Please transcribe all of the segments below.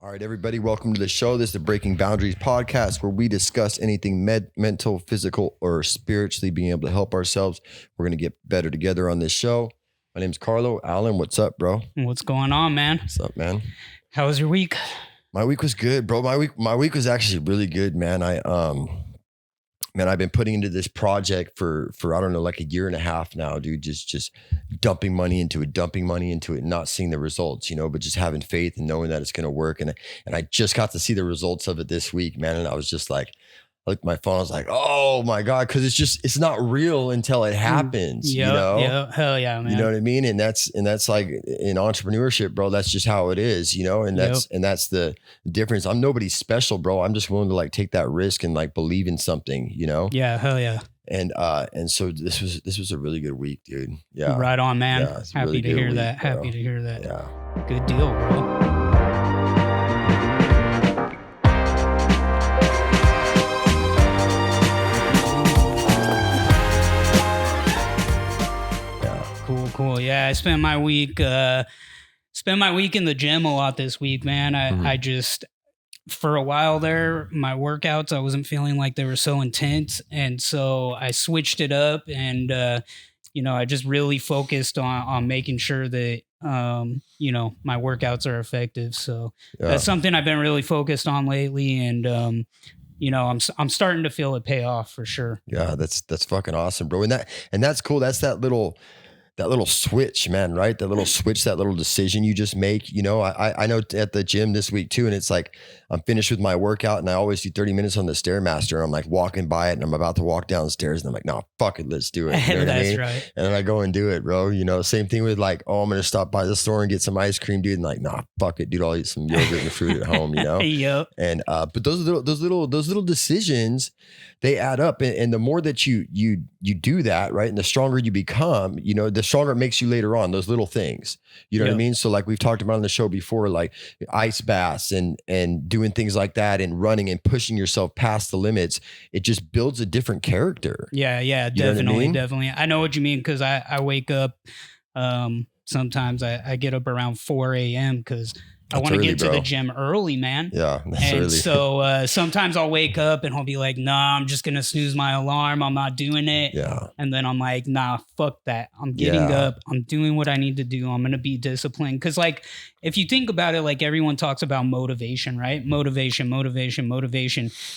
All right, everybody, welcome to the show. This is the Breaking Boundaries podcast where we discuss anything mental, physical, or spiritually being able to help ourselves. We're going to get better together on this show. My name's Carlo. Alan, what's up, bro? What's going on, man? What's up, man? How was your week? My week was good, bro. My week was actually really good, man. I've been putting into this project for I don't know, like a year and a half now, dude. Just dumping money into it, and not seeing the results, but just having faith and knowing that it's going to work. And I just got to see the results of it this week, man. And I was just like, I looked at my phone. I was like, oh my God, because it's not real until it happens. Yeah, hell yeah, man. You know what I mean? And that's like in entrepreneurship, bro. That's just how it is, and that's the difference. I'm nobody special, bro. I'm just willing to like take that risk and like believe in something, Yeah, hell yeah. And so this was a really good week, dude. Yeah. Right on, man. Yeah, Happy really to hear week, that. bro. Happy to hear that. Yeah. Good deal, bro. Cool. Yeah, I spent my week in the gym a lot this week, man. I just, for a while there, my workouts, I wasn't feeling like they were so intense. And so I switched it up and, I just really focused on making sure that, my workouts are effective. So that's something I've been really focused on lately. And, I'm starting to feel it pay off for sure. Yeah, that's fucking awesome, bro. And that's cool. That's that little switch, man, right? That little switch, that little decision you just make. I know at the gym this week too, and it's like I'm finished with my workout and I always do 30 minutes on the Stairmaster. I'm like walking by it and I'm about to walk downstairs and I'm like, no, fuck it, let's do it. You know what I mean? Right. And then I go and do it, bro. Same thing with like, oh, I'm going to stop by the store and get some ice cream, dude. And like, nah, fuck it, dude. I'll eat some yogurt and fruit at home, Yep. And, but those little decisions, they add up. And the more that you do that, right. And the stronger you become, the stronger it makes you later on, those little things, you know what I mean? So like we've talked about on the show before, like ice baths and doing things like that and running and pushing yourself past the limits, it just builds a different character. Yeah, definitely. I know what you mean. Cause I wake up, sometimes I get up around 4 a.m. because I want to get to the gym early, man. Yeah. That's and early. So sometimes I'll wake up and I'll be like, nah, I'm just going to snooze my alarm. I'm not doing it. Yeah. And then I'm like, nah, fuck that. I'm getting up. I'm doing what I need to do. I'm going to be disciplined. Cause like, if you think about it, like everyone talks about motivation, right? Motivation.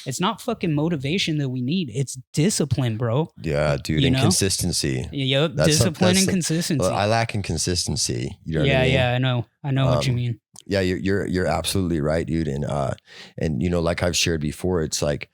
It's not fucking motivation that we need. It's discipline, bro. Yeah, dude. And consistency. Yep. Discipline and consistency. Well, I lack in consistency. You know what I mean? Yeah. I know what you mean. Yeah, you're absolutely right, dude. And like I've shared before, it's like,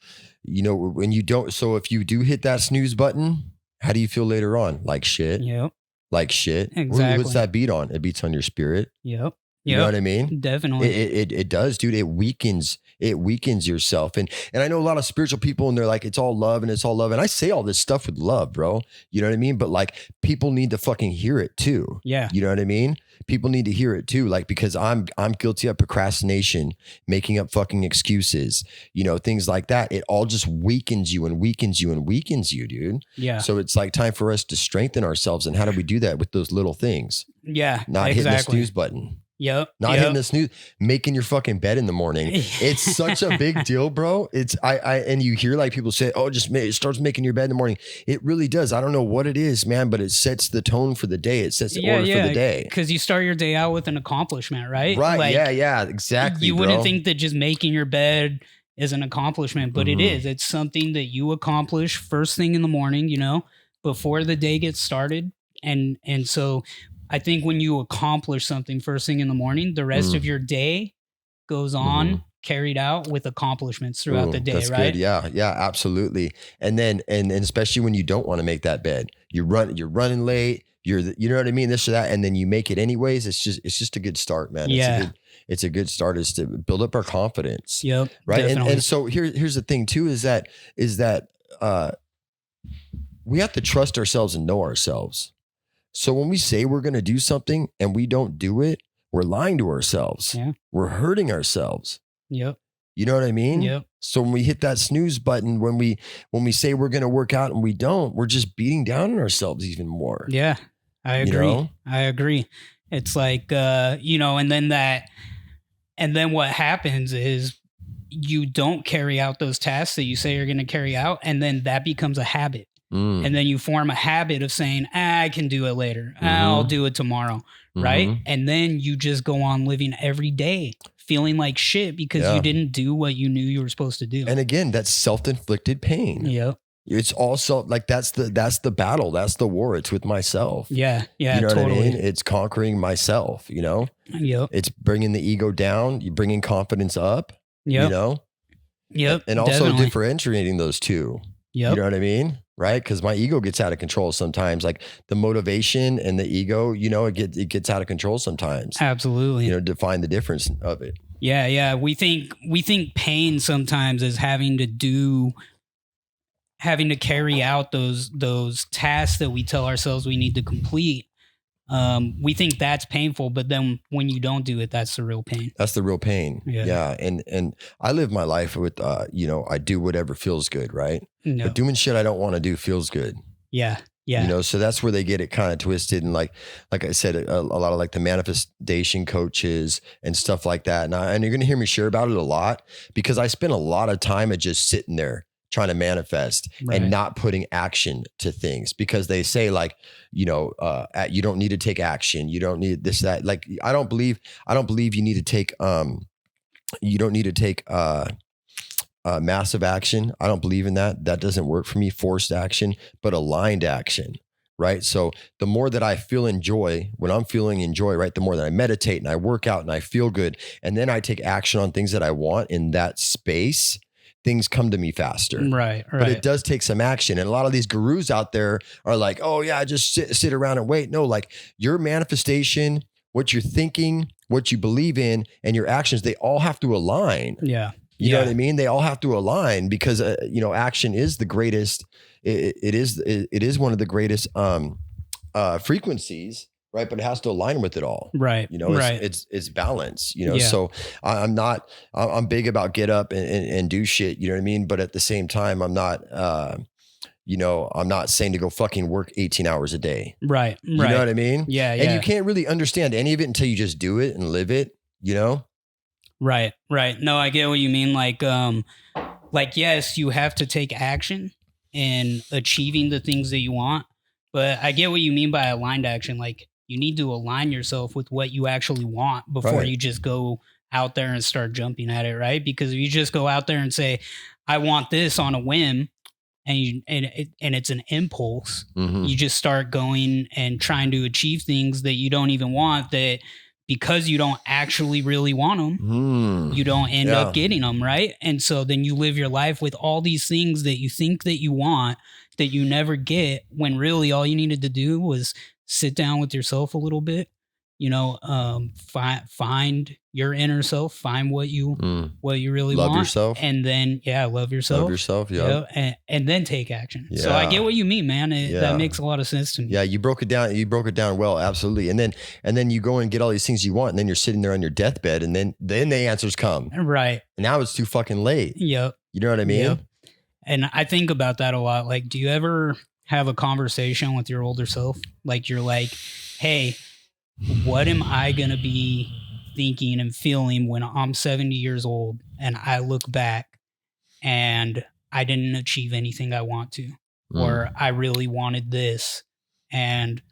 when you don't, so if you do hit that snooze button, how do you feel later on? Like shit. Yep. Like shit. Exactly. What's that beat on? It beats on your spirit. Yep. You know what I mean? Definitely. It does, dude. It weakens yourself. And I know a lot of spiritual people and they're like, it's all love and it's all love. And I say all this stuff with love, bro. You know what I mean? But like people need to fucking hear it too. Yeah. You know what I mean? People need to hear it too. Like, because I'm guilty of procrastination, making up fucking excuses, things like that. It all just weakens you, dude. Yeah. So it's like time for us to strengthen ourselves. And how do we do that? With those little things. Yeah. Not hitting the snooze button. Yep. Not hitting the snooze, making your fucking bed in the morning. It's such a big deal, bro. It's and you hear like people say, oh, it starts making your bed in the morning. It really does. I don't know what it is, man, but it sets the tone for the day. It sets the order for the day. Because you start your day out with an accomplishment, right? Right. Like, yeah, exactly. You wouldn't think that just making your bed is an accomplishment, but it is. It's something that you accomplish first thing in the morning, before the day gets started. And so I think when you accomplish something first thing in the morning, the rest of your day goes on carried out with accomplishments throughout the day, that's right? Good. Yeah, absolutely. And then, and especially when you don't want to make that bed, you're running late, you know what I mean? This or that. And then you make it anyways. It's just a good start, man. Yeah. It's a good start is to build up our confidence. Yep. Right. Definitely. And so here's the thing too, is that we have to trust ourselves and know ourselves. So when we say we're going to do something and we don't do it, we're lying to ourselves. Yeah. We're hurting ourselves. Yep. You know what I mean? Yep. So when we hit that snooze button, when we say we're going to work out and we don't, we're just beating down on ourselves even more. Yeah, I agree. I agree. It's like, and then that And then what happens is you don't carry out those tasks that you say you're going to carry out. And then that becomes a habit. And then you form a habit of saying, I can do it later. I'll do it tomorrow. Right. And then you just go on living every day feeling like shit because you didn't do what you knew you were supposed to do. And again, that's self-inflicted pain. Yep. It's also like that's the battle. That's the war. It's with myself. Yeah. Yeah. You know totally. what I mean? It's conquering myself, you know? Yep. It's bringing the ego down, you bringing confidence up, Yep. you know? Yep. And also definitely. differentiating those two. Yep. You know what I mean? Right? Because my ego gets out of control sometimes. Like the motivation and the ego, you know, it gets out of control sometimes. Absolutely. You know, define the difference of it. Yeah, yeah. We think pain sometimes is having to carry out those tasks that we tell ourselves we need to complete. We think that's painful, but then when you don't do it, that's the real pain. That's the real pain. Yeah. Yeah. And I live my life with, you know, I do whatever feels good. Right. No. But doing shit I don't want to do feels good. Yeah. Yeah. You know, so that's where they get it kind of twisted. And like I said, a lot of like the manifestation coaches and stuff like that. And you're going to hear me share about it a lot because I spend a lot of time at just sitting there trying to manifest and not putting action to things because they say like, you know, you don't need to take action. You don't need this, that. Like, I don't believe you need to take, you don't need to take, massive action. I don't believe in that. That doesn't work for me. Forced action, but aligned action. Right. So the more that I feel enjoy, when I'm feeling enjoy, right, the more that I meditate and I work out and I feel good. And then I take action on things that I want in that space, things come to me faster. Right. But it does take some action. And a lot of these gurus out there are like, oh yeah, just sit around and wait. No, like your manifestation, what you're thinking, what you believe in, and your actions, they all have to align. Yeah. You know what I mean? They all have to align because, you know, action is the greatest. It is one of the greatest frequencies, right? But it has to align with it all. Right. You know, it's balance, you know? Yeah. So I'm big about get up and do shit, you know what I mean? But at the same time, I'm not, you know, I'm not saying to go fucking work 18 hours a day. Right. You know what I mean? Yeah. And you can't really understand any of it until you just do it and live it, you know? Right. No, I get what you mean. Like, yes, you have to take action in achieving the things that you want, but I get what you mean by aligned action. Like, you need to align yourself with what you actually want before you just go out there and start jumping at it, right? Because if you just go out there and say, I want this on a whim, and it's an impulse, you just start going and trying to achieve things that you don't even want, that because you don't actually really want them, you don't end up getting them, right? And so then you live your life with all these things that you think that you want that you never get, when really all you needed to do was sit down with yourself a little bit, you know, find your inner self, find what you really love want. yourself. And then, love yourself. Love yourself, yeah. And then take action. Yeah. So I get what you mean, man. That makes a lot of sense to me. Yeah, you broke it down. You broke it down well, absolutely. And then you go and get all these things you want, and then you're sitting there on your deathbed, and then the answers come. Right. And now it's too fucking late. Yep. You know what I mean? Yep. And I think about that a lot. Like, do you ever have a conversation with your older self? Like, you're like, hey, what am I going to be thinking and feeling when I'm 70 years old and I look back and I didn't achieve anything I want to, or I really wanted this and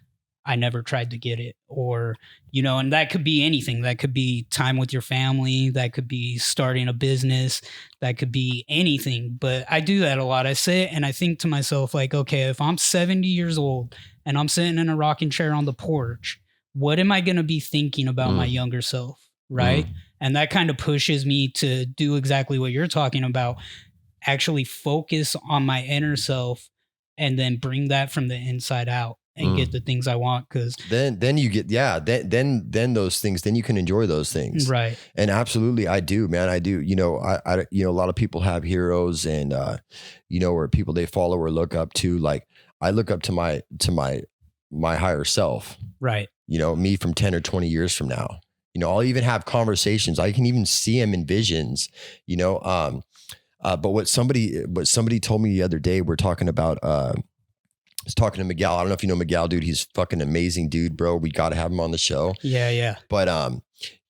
I never tried to get it, or, you know, and that could be anything. That could be time with your family. That could be starting a business. That could be anything. But I do that a lot. I sit and I think to myself, like, okay, if I'm 70 years old and I'm sitting in a rocking chair on the porch, what am I going to be thinking about my younger self? Right. And that kind of pushes me to do exactly what you're talking about, actually focus on my inner self and then bring that from the inside out and get the things I want. Cause then you get, then those things, then you can enjoy those things. Right. And absolutely. I do, man. I do. You know, I you know, a lot of people have heroes and, you know, or people they follow or look up to. Like, I look up to my higher self. Right. You know, me from 10 or 20 years from now. You know, I'll even have conversations. I can even see him in visions, you know. But what somebody told me the other day, we're talking about was talking to Miguel. I don't know if you know Miguel, dude. He's fucking amazing dude, bro. We got to have him on the show. Yeah. But,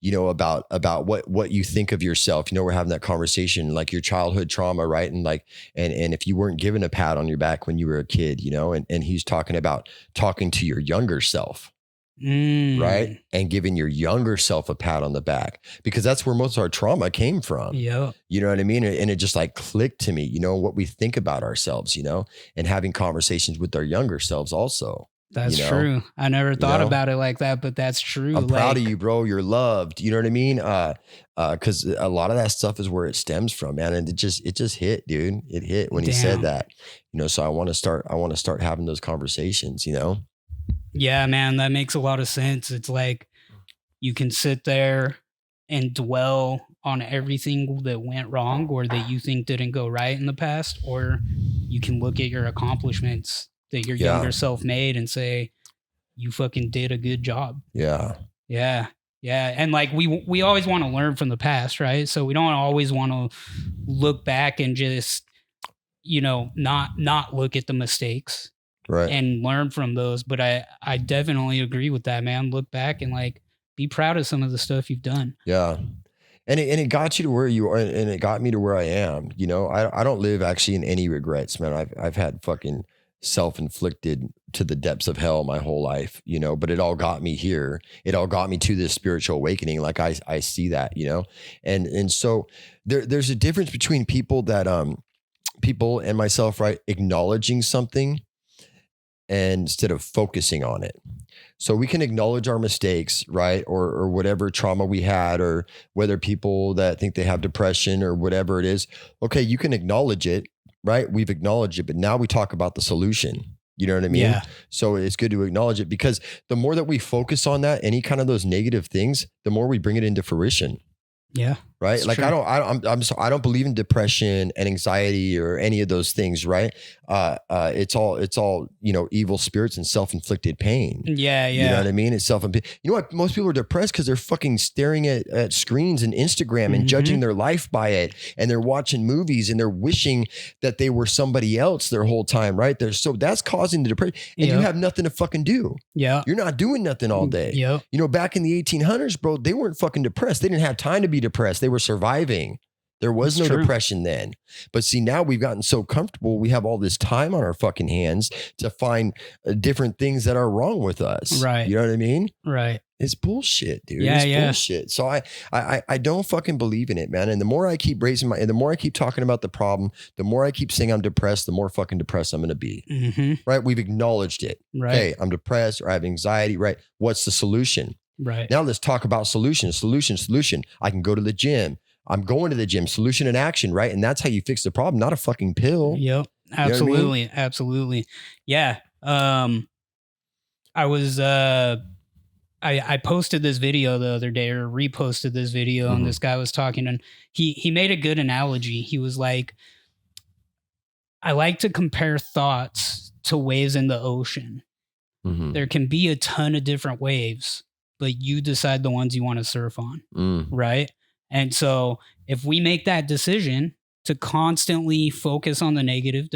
you know, about what you think of yourself, you know, we're having that conversation, like your childhood trauma, right? And like, and if you weren't given a pat on your back when you were a kid, you know, and he's talking about talking to your younger self, right? And giving your younger self a pat on the back, because that's where most of our trauma came from. Yeah. You know what I mean? And it just like clicked to me, you know, what we think about ourselves, you know, and having conversations with our younger selves also. That's you know? true. I never thought know? about it like that, but that's true. I'm proud of you, bro. You're loved. You know what I mean? Cause a lot of that stuff is where it stems from, man. And it just hit, dude. It hit when he said that, you know, so I want to start having those conversations, you know? Yeah, man, that makes a lot of sense. It's like you can sit there and dwell on everything that went wrong or that you think didn't go right in the past, or you can look at your accomplishments that your younger self made and say, you fucking did a good job. Yeah. And like we always want to learn from the past, right? So we don't always want to look back and just, you know, not look at the mistakes. Right. And learn from those. But I definitely agree with that, man. Look back and like be proud of some of the stuff you've done. Yeah. And it got you to where you are, and it got me to where I am. You know, I don't live actually in any regrets, man. I've had fucking self-inflicted to the depths of hell my whole life, you know, but it all got me here. It all got me to this spiritual awakening. Like I see that, you know, and so there's a difference between people that, people and myself, right, acknowledging something and instead of focusing on it. So we can acknowledge our mistakes, right? Or whatever trauma we had, or whether people that think they have depression or whatever it is. Okay, you can acknowledge it, right? We've acknowledged it, but now we talk about the solution. You know what I mean? Yeah. So it's good to acknowledge it, because the more that we focus on that, any kind of those negative things, the more we bring it into fruition. Yeah. Right. Like true. I don't believe in depression and anxiety or any of those things. Right. It's all, you know, evil spirits and self-inflicted pain. Yeah. You know what I mean? It's you know what? Most people are depressed because they're fucking staring at screens and Instagram and judging their life by it. And they're watching movies and they're wishing that they were somebody else their whole time. Right. So that's causing the depression, and you have nothing to fucking do. Yeah. You're not doing nothing all day. Yeah. You know, back in the 1800s, bro, they weren't fucking depressed. They didn't have time to be depressed. They were surviving. There was no depression then. But see, now we've gotten so comfortable. We have all this time on our fucking hands to find different things that are wrong with us. Right. You know what I mean? Right. It's bullshit, dude. Yeah, it's bullshit. So I don't fucking believe in it, man. And the more I keep the more I keep talking about the problem, the more I keep saying I'm depressed, the more fucking depressed I'm going to be. Right. We've acknowledged it. Right. Okay. I'm depressed or I have anxiety. Right. What's the solution? Right. Now let's talk about solution. I can go to the gym. I'm going to the gym. Solution in action, right? And that's how you fix the problem, not a fucking pill. Yep. Absolutely. You know what I mean? Absolutely. Yeah. I was I posted this video the other day, or reposted this video, and this guy was talking, and he made a good analogy. He was like, I like to compare thoughts to waves in the ocean. There can be a ton of different waves, but you decide the ones you want to surf on, right? And so if we make that decision to constantly focus on the negative,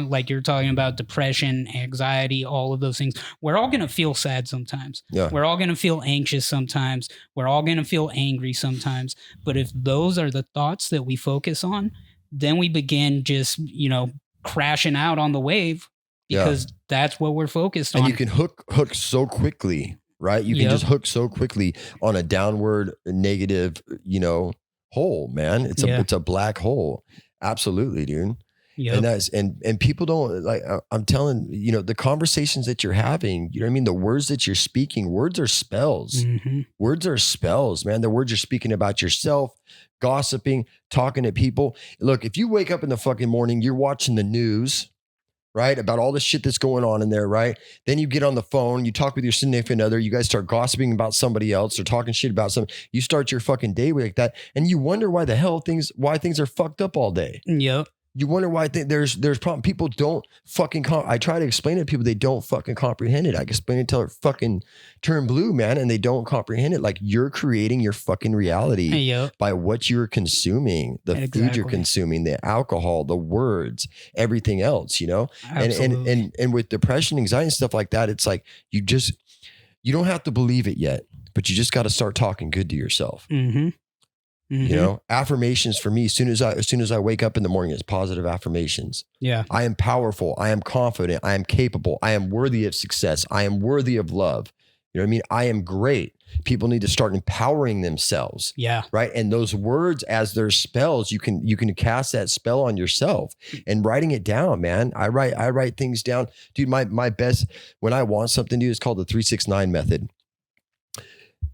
like you're talking about depression, anxiety, all of those things, we're all going to feel sad sometimes. Yeah. We're all going to feel anxious sometimes. We're all going to feel angry sometimes. But if those are the thoughts that we focus on, then we begin just, you know, crashing out on the wave, because that's what we're focused on. And you can hook so quickly, right? You can just hook so quickly on a downward negative, you know, hole, man. It's a black hole. Absolutely, dude. Yep. And people don't, like, I'm telling, you know, the conversations that you're having, you know what I mean? The words that you're speaking, words are spells. Words are spells, man. The words you're speaking about yourself, gossiping, talking to people. Look, if you wake up in the fucking morning, you're watching the news, right? About all the shit that's going on in there, right? Then you get on the phone, you talk with your significant other, you guys start gossiping about somebody else or talking shit about something. You start your fucking day like that, and you wonder why things are fucked up all day. Yep. You wonder why there's problem. People don't fucking I try to explain it to people. They don't fucking comprehend it. I explain it till it fucking turn blue, man. And they don't comprehend it. Like, you're creating your fucking reality Yep. by what you're consuming, the food you're Exactly. consuming, the alcohol, the words, everything else, you know? Absolutely. And with depression, anxiety, and stuff like that, it's like, you don't have to believe it yet, but you just got to start talking good to yourself. Mm-hmm. Mm-hmm. You know, affirmations for me, as soon as I wake up in the morning, it's positive affirmations. Yeah. I am powerful. I am confident. I am capable. I am worthy of success. I am worthy of love. You know what I mean? I am great. People need to start empowering themselves. Yeah. Right. And those words, as their spells, you can cast that spell on yourself, and writing it down, man. I write things down. Dude, my best, when I want something, dude, it's called the 3-6-9 method.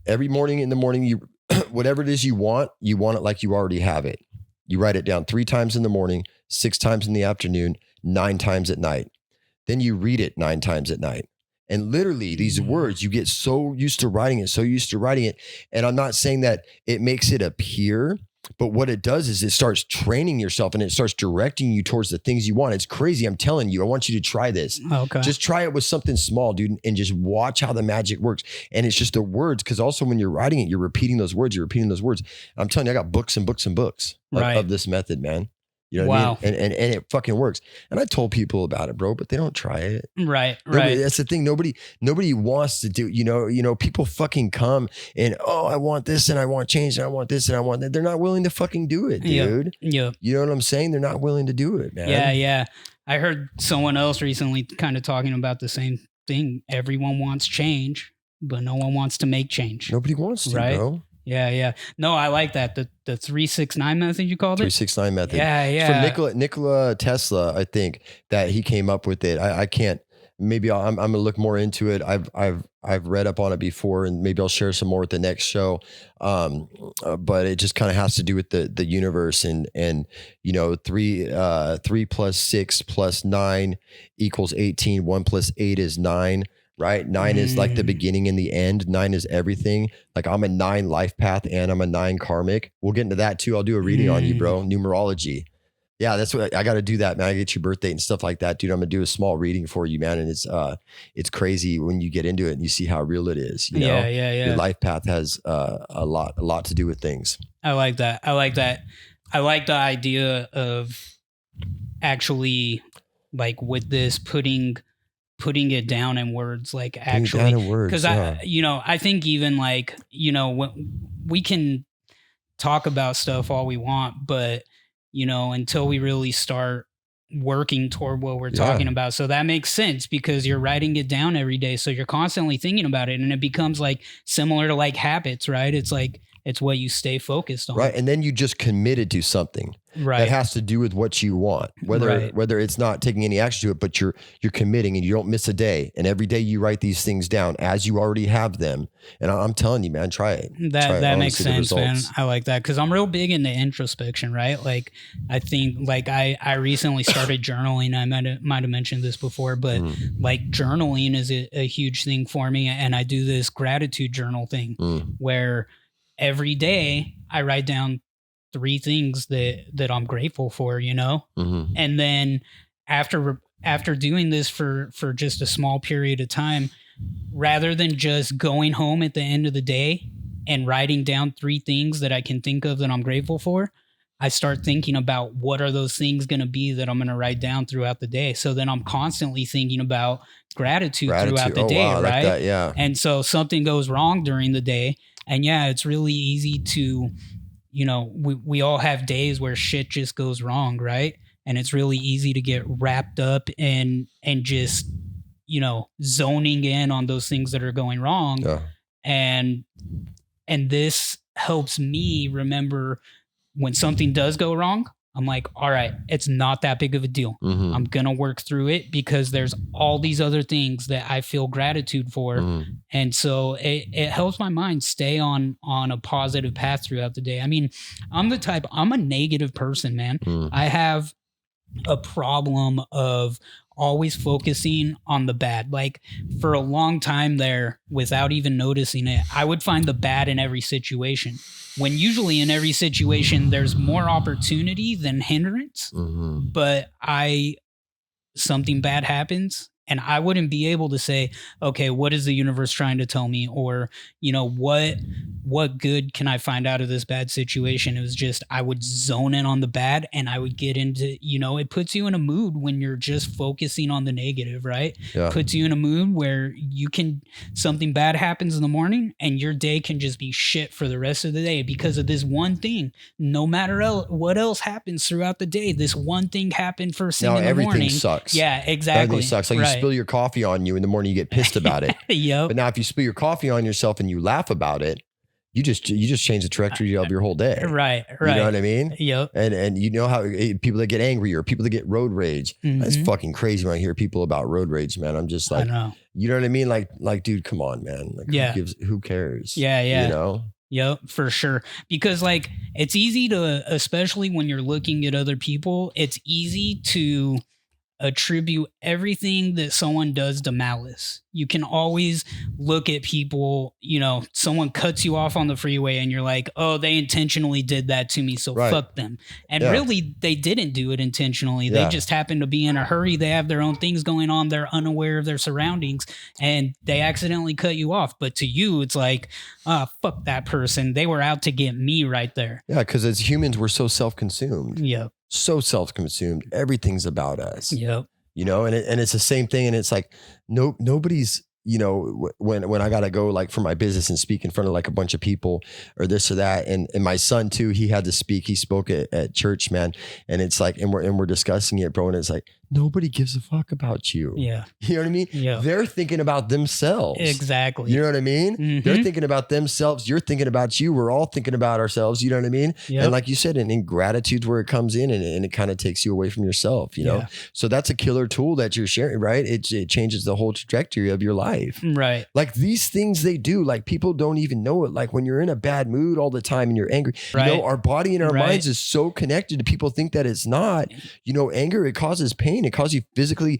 Every morning in the morning, you whatever it is you want it like you already have it. You write it down 3 times in the morning, 6 times in the afternoon, 9 times at night. Then you read it 9 times at night. And literally these words, you get so used to writing it. And I'm not saying that it makes it appear, but what it does is it starts training yourself, and it starts directing you towards the things you want. It's crazy. I'm telling you, I want you to try this. Okay. Just try it with something small, dude, and just watch how the magic works. And it's just the words, because also when you're writing it, you're repeating those words. I'm telling you, I got books and books and books of this method, man. You know what I mean? And it fucking works. And I told people about it, bro, but they don't try it. Right. That's the thing. Nobody wants to do, you know, people fucking come and, oh, I want this and I want change and I want this and I want that. They're not willing to fucking do it, dude. Yeah. You know what I'm saying? They're not willing to do it, man. Yeah. I heard someone else recently kind of talking about the same thing. Everyone wants change, but no one wants to make change. Nobody wants to, right? bro. Yeah. No, I like that. The 3-6-9 method, you called it? 3-6-9 method. Yeah. It's from Nikola Tesla, I think, that he came up with it. I can't, maybe I'm going to look more into it. I've read up on it before, and maybe I'll share some more with the next show. But it just kind of has to do with the universe, and you know, 3 plus 6 plus 9 equals 18. 1 plus 8 is 9. Right? 9 is like the beginning and the end. 9 is everything. Like, I'm a 9 life path, and I'm a 9 karmic. We'll get into that too. I'll do a reading on you, bro. Numerology. Yeah, that's what I got to do that, man. I get your birthday and stuff like that, dude. I'm gonna do a small reading for you, man. And it's crazy when you get into it and you see how real it is. You know? Yeah. Your life path has a lot to do with things. I like that. I like the idea of actually, like, with this, putting it down in words, like, actually, because I think even, like, you know, when we can talk about stuff all we want, but, you know, until we really start working toward what we're talking about. So that makes sense, because you're writing it down every day. So you're constantly thinking about it, and it becomes like similar to like habits, right? It's like, it's what you stay focused on. Right. And then you just committed to something that has to do with what you want, whether it's not taking any action to it, but you're committing, and you don't miss a day. And every day you write these things down as you already have them. And I'm telling you, man, try it. That makes sense, man. I like that, because I'm real big into introspection, right? Like, I think, like, I recently started journaling. I might have mentioned this before, but like, journaling is a huge thing for me. And I do this gratitude journal thing where every day I write down 3 things that I'm grateful for, you know? And then after doing this for just a small period of time, rather than just going home at the end of the day and writing down 3 things that I can think of that I'm grateful for, I start thinking about what are those things going to be that I'm going to write down throughout the day. So then I'm constantly thinking about gratitude throughout the day, right? Like that, yeah. And so something goes wrong during the day, and it's really easy to, you know, we all have days where shit just goes wrong, right? And it's really easy to get wrapped up and just, you know, zoning in on those things that are going wrong. Yeah. And this helps me remember when something does go wrong, I'm like, all right, it's not that big of a deal. I'm going to work through it, because there's all these other things that I feel gratitude for. And so it helps my mind stay on a positive path throughout the day. I mean, I'm a negative person, man. I have a problem of always focusing on the bad. Like for a long time there, without even noticing it, I would find the bad in every situation. When usually in every situation, there's more opportunity than hindrance. Mm-hmm. But something bad happens and I wouldn't be able to say, okay, what is the universe trying to tell me? Or, what good can I find out of this bad situation? It was just, I would zone in on the bad and I would get into, it puts you in a mood when you're just focusing on the negative, right? Yeah. Puts you in a mood where something bad happens in the morning and your day can just be shit for the rest of the day because of this one thing. No matter what else happens throughout the day, this one thing happened first thing in the morning. Everything sucks. Yeah, exactly. Everything sucks. Like you spill your coffee on you in the morning, you get pissed about it. Yep. But now if you spill your coffee on yourself and you laugh about it, you just change the trajectory of your whole day. Right. You know what I mean? Yep. And you know how people that get angry or people that get road rage, that's fucking crazy when I hear people about road rage, man. I'm just like, I know. You know what I mean? Like, dude, come on, man. Like, who cares? Yeah. You know? Yep, for sure. Because like it's easy to, especially when you're looking at other people, it's easy to attribute everything that someone does to malice. You can always look at people, someone cuts you off on the freeway and you're like, oh, they intentionally did that to me, so fuck them. And really, they didn't do it intentionally. They just happen to be in a hurry. They have their own things going on. They're unaware of their surroundings and they accidentally cut you off. But to you, it's like, fuck that person. They were out to get me right there. Yeah, because as humans, we're so self-consumed. Yep. So self-consumed. Everything's about us. Yep. And it's the same thing. And it's like, nobody's, when I got to go like for my business and speak in front of like a bunch of people or this or that. And my son too, he had to speak, he spoke at church, man. And it's like, and we're discussing it, bro. And it's like, nobody gives a fuck about you. Yeah. You know what I mean? Yeah. They're thinking about themselves. Exactly. You know what I mean? Mm-hmm. They're thinking about themselves. You're thinking about you. We're all thinking about ourselves. You know what I mean? Yep. And like you said, and gratitude's where it comes in and it kind of takes you away from yourself, you know? Yeah. So that's a killer tool that you're sharing, right? It changes the whole trajectory of your life. Right. Like these things they do, like people don't even know it. Like when you're in a bad mood all the time and you're angry, our body and our minds is so connected. People think that it's not, anger, it causes pain. It causes you physically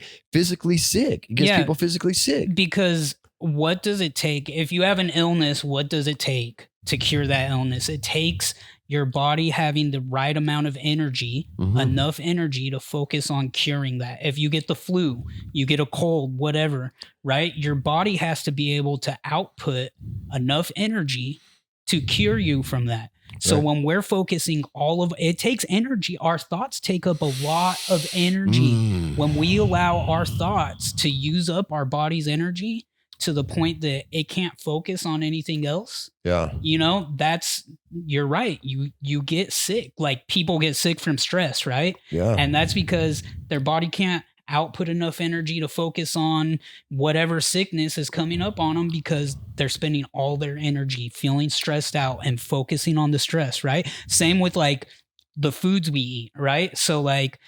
sick. It gets people physically sick. Because what does it take? If you have an illness, what does it take to cure that illness? It takes your body having the right amount of energy, enough energy to focus on curing that. If you get the flu, you get a cold, whatever, right? Your body has to be able to output enough energy to cure you from that. So when we're focusing it takes energy. Our thoughts take up a lot of energy. When we allow our thoughts to use up our body's energy to the point that it can't focus on anything else. Yeah. You're right. You get sick. Like people get sick from stress, right? Yeah. And that's because their body can't output enough energy to focus on whatever sickness is coming up on them because they're spending all their energy feeling stressed out and focusing on the stress, right? Same with like the foods we eat, right? So like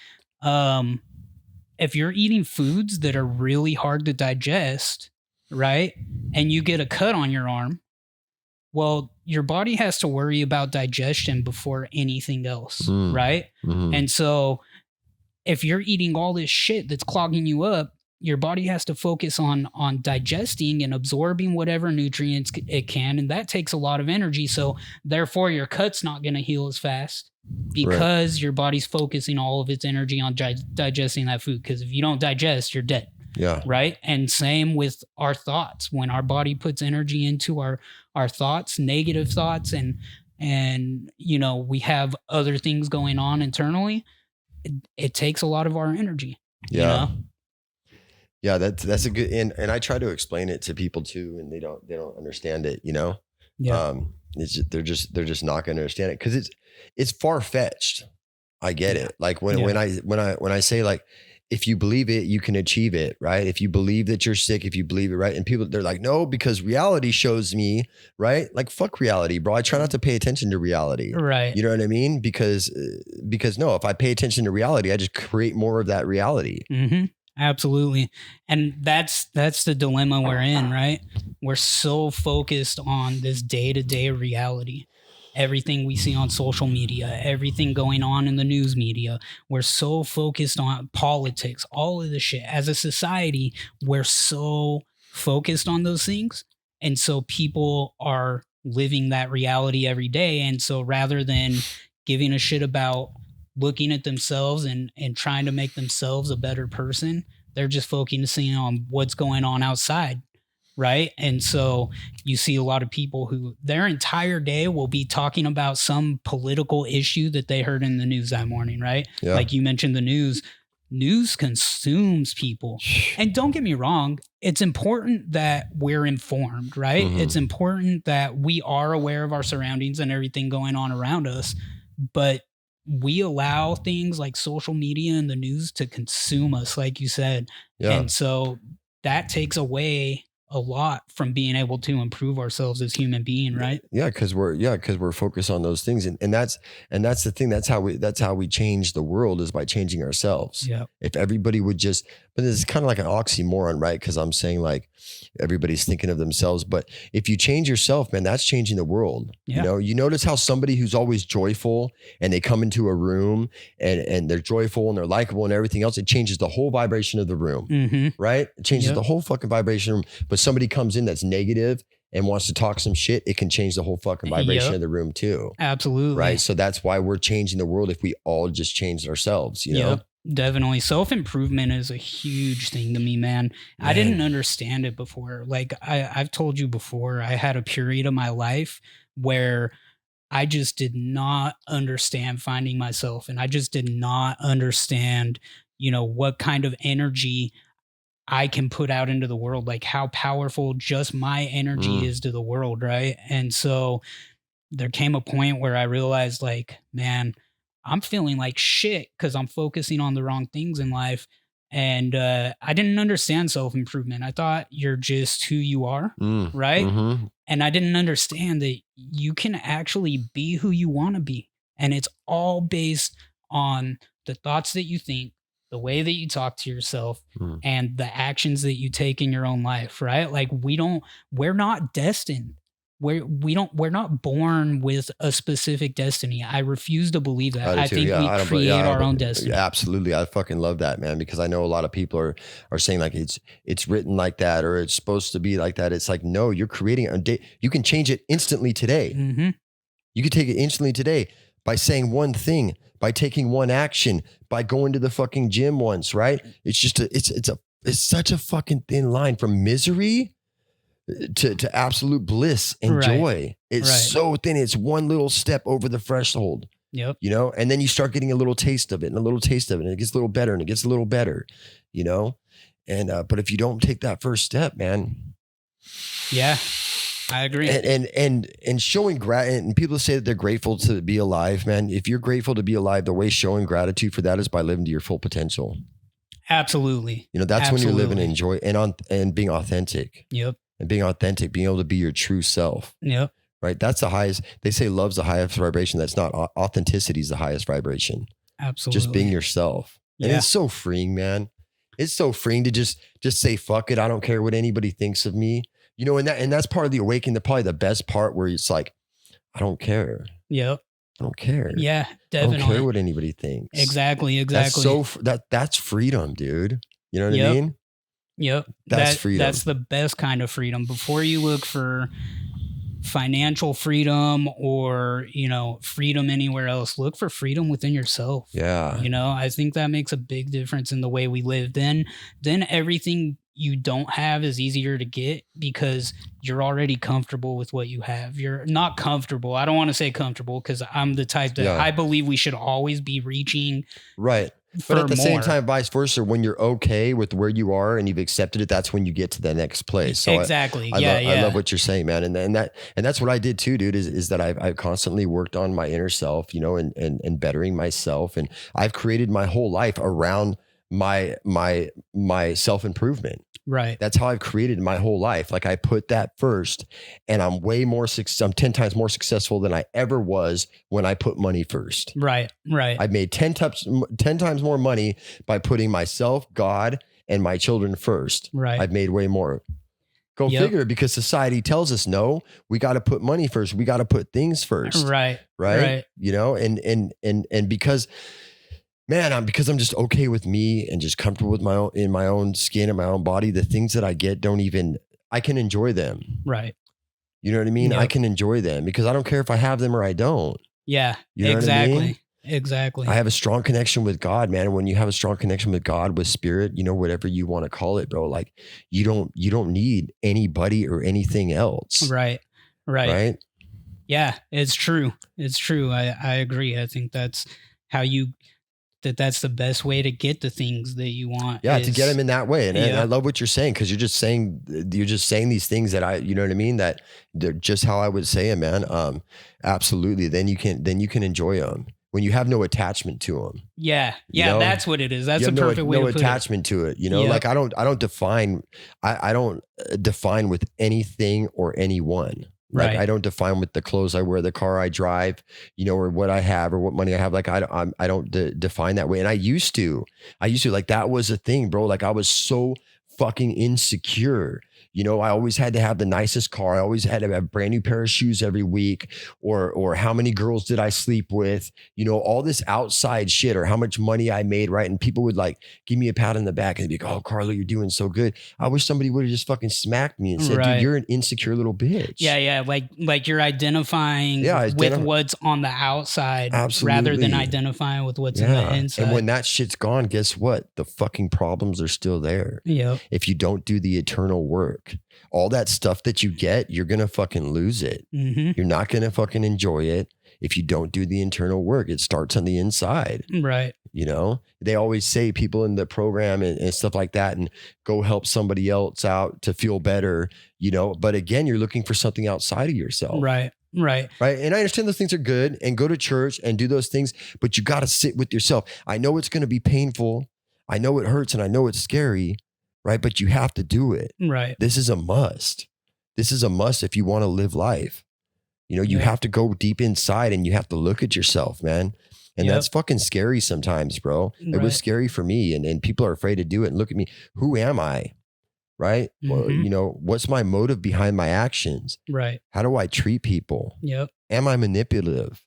if you're eating foods that are really hard to digest, right? And you get a cut on your arm, well, your body has to worry about digestion before anything else, right? And so if you're eating all this shit that's clogging you up, your body has to focus on digesting and absorbing whatever nutrients it can. And that takes a lot of energy. So therefore your cut's not going to heal as fast because your body's focusing all of its energy on digesting that food. Because if you don't digest, you're dead. Yeah. Right. And same with our thoughts. When our body puts energy into our thoughts, negative thoughts, and we have other things going on internally, it takes a lot of our energy. Yeah. Yeah. That's a good, and I try to explain it to people too, and they don't understand it, Yeah. They're just not going to understand it. Cause it's far-fetched. I get it. Like when I say like, if you believe it, you can achieve it, right? If you believe that you're sick, if you believe it, right? And people, they're like, no, because reality shows me, right? Like, fuck reality, bro. I try not to pay attention to reality. Right. You know what I mean? Because no, if I pay attention to reality, I just create more of that reality. Mm-hmm. Absolutely. And that's the dilemma we're in, right? We're so focused on this day-to-day reality. everything we see on social media, everything going on in the news media. We're so focused on politics, all of this shit. As a society, we're so focused on those things. And so people are living that reality every day. And so rather than giving a shit about looking at themselves and trying to make themselves a better person, they're just focusing on what's going on outside. Right. And so you see a lot of people who their entire day will be talking about some political issue that they heard in the news that morning. Right. Yeah. Like you mentioned, the news consumes people. And don't get me wrong, it's important that we're informed, right? Mhm. It's important that we are aware of our surroundings and everything going on around us. But we allow things like social media and the news to consume us, like you said. Yeah. And so that takes away a lot from being able to improve ourselves as human being, right? Yeah, because we're focused on those things, and that's the thing. That's how we change the world, is by changing ourselves. Yeah. If everybody would just, but this is kind of like an oxymoron, right? Because I'm saying like everybody's thinking of themselves, but if you change yourself, man, that's changing the world. Yeah. You notice how somebody who's always joyful and they come into a room and they're joyful and they're likable and everything else, it changes the whole vibration of the room, Mm-hmm. right? It changes Yep. the whole fucking vibration room. But somebody comes in that's negative and wants to talk some shit, it can change the whole fucking vibration Yep. of the room too. Absolutely. Right. So that's why we're changing the world if we all just changed ourselves, you know? Yep, definitely. Self-improvement is a huge thing to me, man. I Man. didn't understand it before. Like I've told you before, I had a period of my life where I just did not understand finding myself. And I just did not understand, what kind of energy I can put out into the world, like how powerful just my energy is to the world. Right. And so there came a point where I realized, like, man, I'm feeling like shit because I'm focusing on the wrong things in life. And I didn't understand self-improvement. I thought you're just who you are, right? Mhm. And I didn't understand that you can actually be who you want to be. And it's all based on the thoughts that you think, the way that you talk to yourself, Mm. and the actions that you take in your own life, right? Like we're not destined. We're not born with a specific destiny. I refuse to believe that. I think we create our own destiny. Yeah, absolutely. I fucking love that, man, because I know a lot of people are saying like it's written like that or it's supposed to be like that. It's like, no, you're creating a day. You can change it instantly today. Mm-hmm. You can take it instantly today by saying one thing, by taking one action, by going to the fucking gym once, right? It's just it's such a fucking thin line from misery to absolute bliss and Right. joy. It's Right. so thin. It's one little step over the threshold, Yep. and then you start getting a little taste of it and a little taste of it, and it gets a little better and it gets a little better, and but if you don't take that first step, man, Yeah. I agree. and showing gratitude, and people say that they're grateful to be alive, man. If you're grateful to be alive, the way showing gratitude for that is by living to your full potential. Absolutely. That's when you're living Absolutely. in joy and being authentic. Yep. And being authentic, being able to be your true self, Yep. right? That's the highest. They say love's the highest vibration. That's not authenticity is the highest vibration. Absolutely. Just being yourself. And Yeah. it's so freeing, man. It's so freeing to just say, fuck it. I don't care what anybody thinks of me. And that's part of the awakening, probably the best part where it's like, I don't care. Yep. I don't care. Yeah. I Definitely. don't care what anybody thinks. Exactly. That's Exactly. that's freedom, dude. You know what I Yep. mean? Yep. That's freedom. That's the best kind of freedom. Before you look for financial freedom or, freedom anywhere else, look for freedom within yourself. Yeah. I think that makes a big difference in the way we live. Then everything you don't have is easier to get because you're already comfortable with what you have. You're not comfortable. I don't want to say comfortable because I'm the type that Yeah. I believe we should always be reaching Right. for But at the same more. time, vice versa, when you're okay with where you are and you've accepted it, that's when you get to the next place. So Exactly. I Yeah. love what you're saying, man. And that's what I did too, dude, is that I've constantly worked on my inner self, and bettering myself. And I've created my whole life around my self-improvement. Right. That's how I've created my whole life. Like I put that first, and I'm I'm 10 times more successful than I ever was when I put money first. Right. Right. I've made 10 times more money by putting myself, God, and my children first. Right. I've made way more. Go Yep. figure, because society tells us, no, we got to put money first. We got to put things first. Right. Right. You know, and because, man, because I'm just okay with me and just comfortable with in my own skin and my own body, the things that I get I can enjoy them. Right. You know what I mean? Yep. I can enjoy them because I don't care if I have them or I don't. Yeah. You know exactly. what I mean? Exactly. I have a strong connection with God, man. When you have a strong connection with God, with spirit, you know, whatever you want to call it, bro, like you don't need anybody or anything else. Right. Right. Right. Yeah, it's true. It's true. I agree. I think that's how that's the best way to get the things that you want. Yeah, to get them in that way. And Yeah. I love what you're saying, because you're just saying these things that you know what I mean? That they're just how I would say it, man. Absolutely. Then you can enjoy them when you have no attachment to them. Yeah. You know? That's what it is. That's You a have perfect way to no put attachment to it. You know, Yep. like I don't define with anything or anyone. Like Right. I don't define with the clothes I wear, the car I drive, you know, or what I have or what money I have. Like I don't define that way. And I used to, like, that was a thing, bro. Like I was so fucking insecure. You know, I always had to have the nicest car. I always had to have a brand new pair of shoes every week, or how many girls did I sleep with? You know, all this outside shit, or how much money I made, right? And people would like give me a pat on the back and be like, "Oh, Carlo, you're doing so good." I wish somebody would have just fucking smacked me and said, Right. "Dude, you're an insecure little bitch." Yeah. Like you're identifying with what's on the outside rather than Absolutely. identifying with what's in the inside. And when that shit's gone, guess what? The fucking problems are still there. Yep. If you don't do the eternal work, all that stuff that you get, you're going to fucking lose it. Mm-hmm. You're not going to fucking enjoy it if you don't do the internal work. It starts on the inside. Right. You know, they always say, people in the program and stuff like that, and go help somebody else out to feel better, you know, but again, you're looking for something outside of yourself. Right. Right. And I understand those things are good, and go to church and do those things, but you got to sit with yourself. I know it's going to be painful. I know it hurts, and I know it's scary, right? But you have to do it. Right. This is a must. This is a must if you want to live life. You know, you Yeah. have to go deep inside and you have to look at yourself, man. And Yep. that's fucking scary sometimes, bro. It Right. was scary for me, and people are afraid to do it. And look at me. Who am I? Right? Well, Mhm. you know, what's my motive behind my actions? Right. How do I treat people? Yep. Am I manipulative?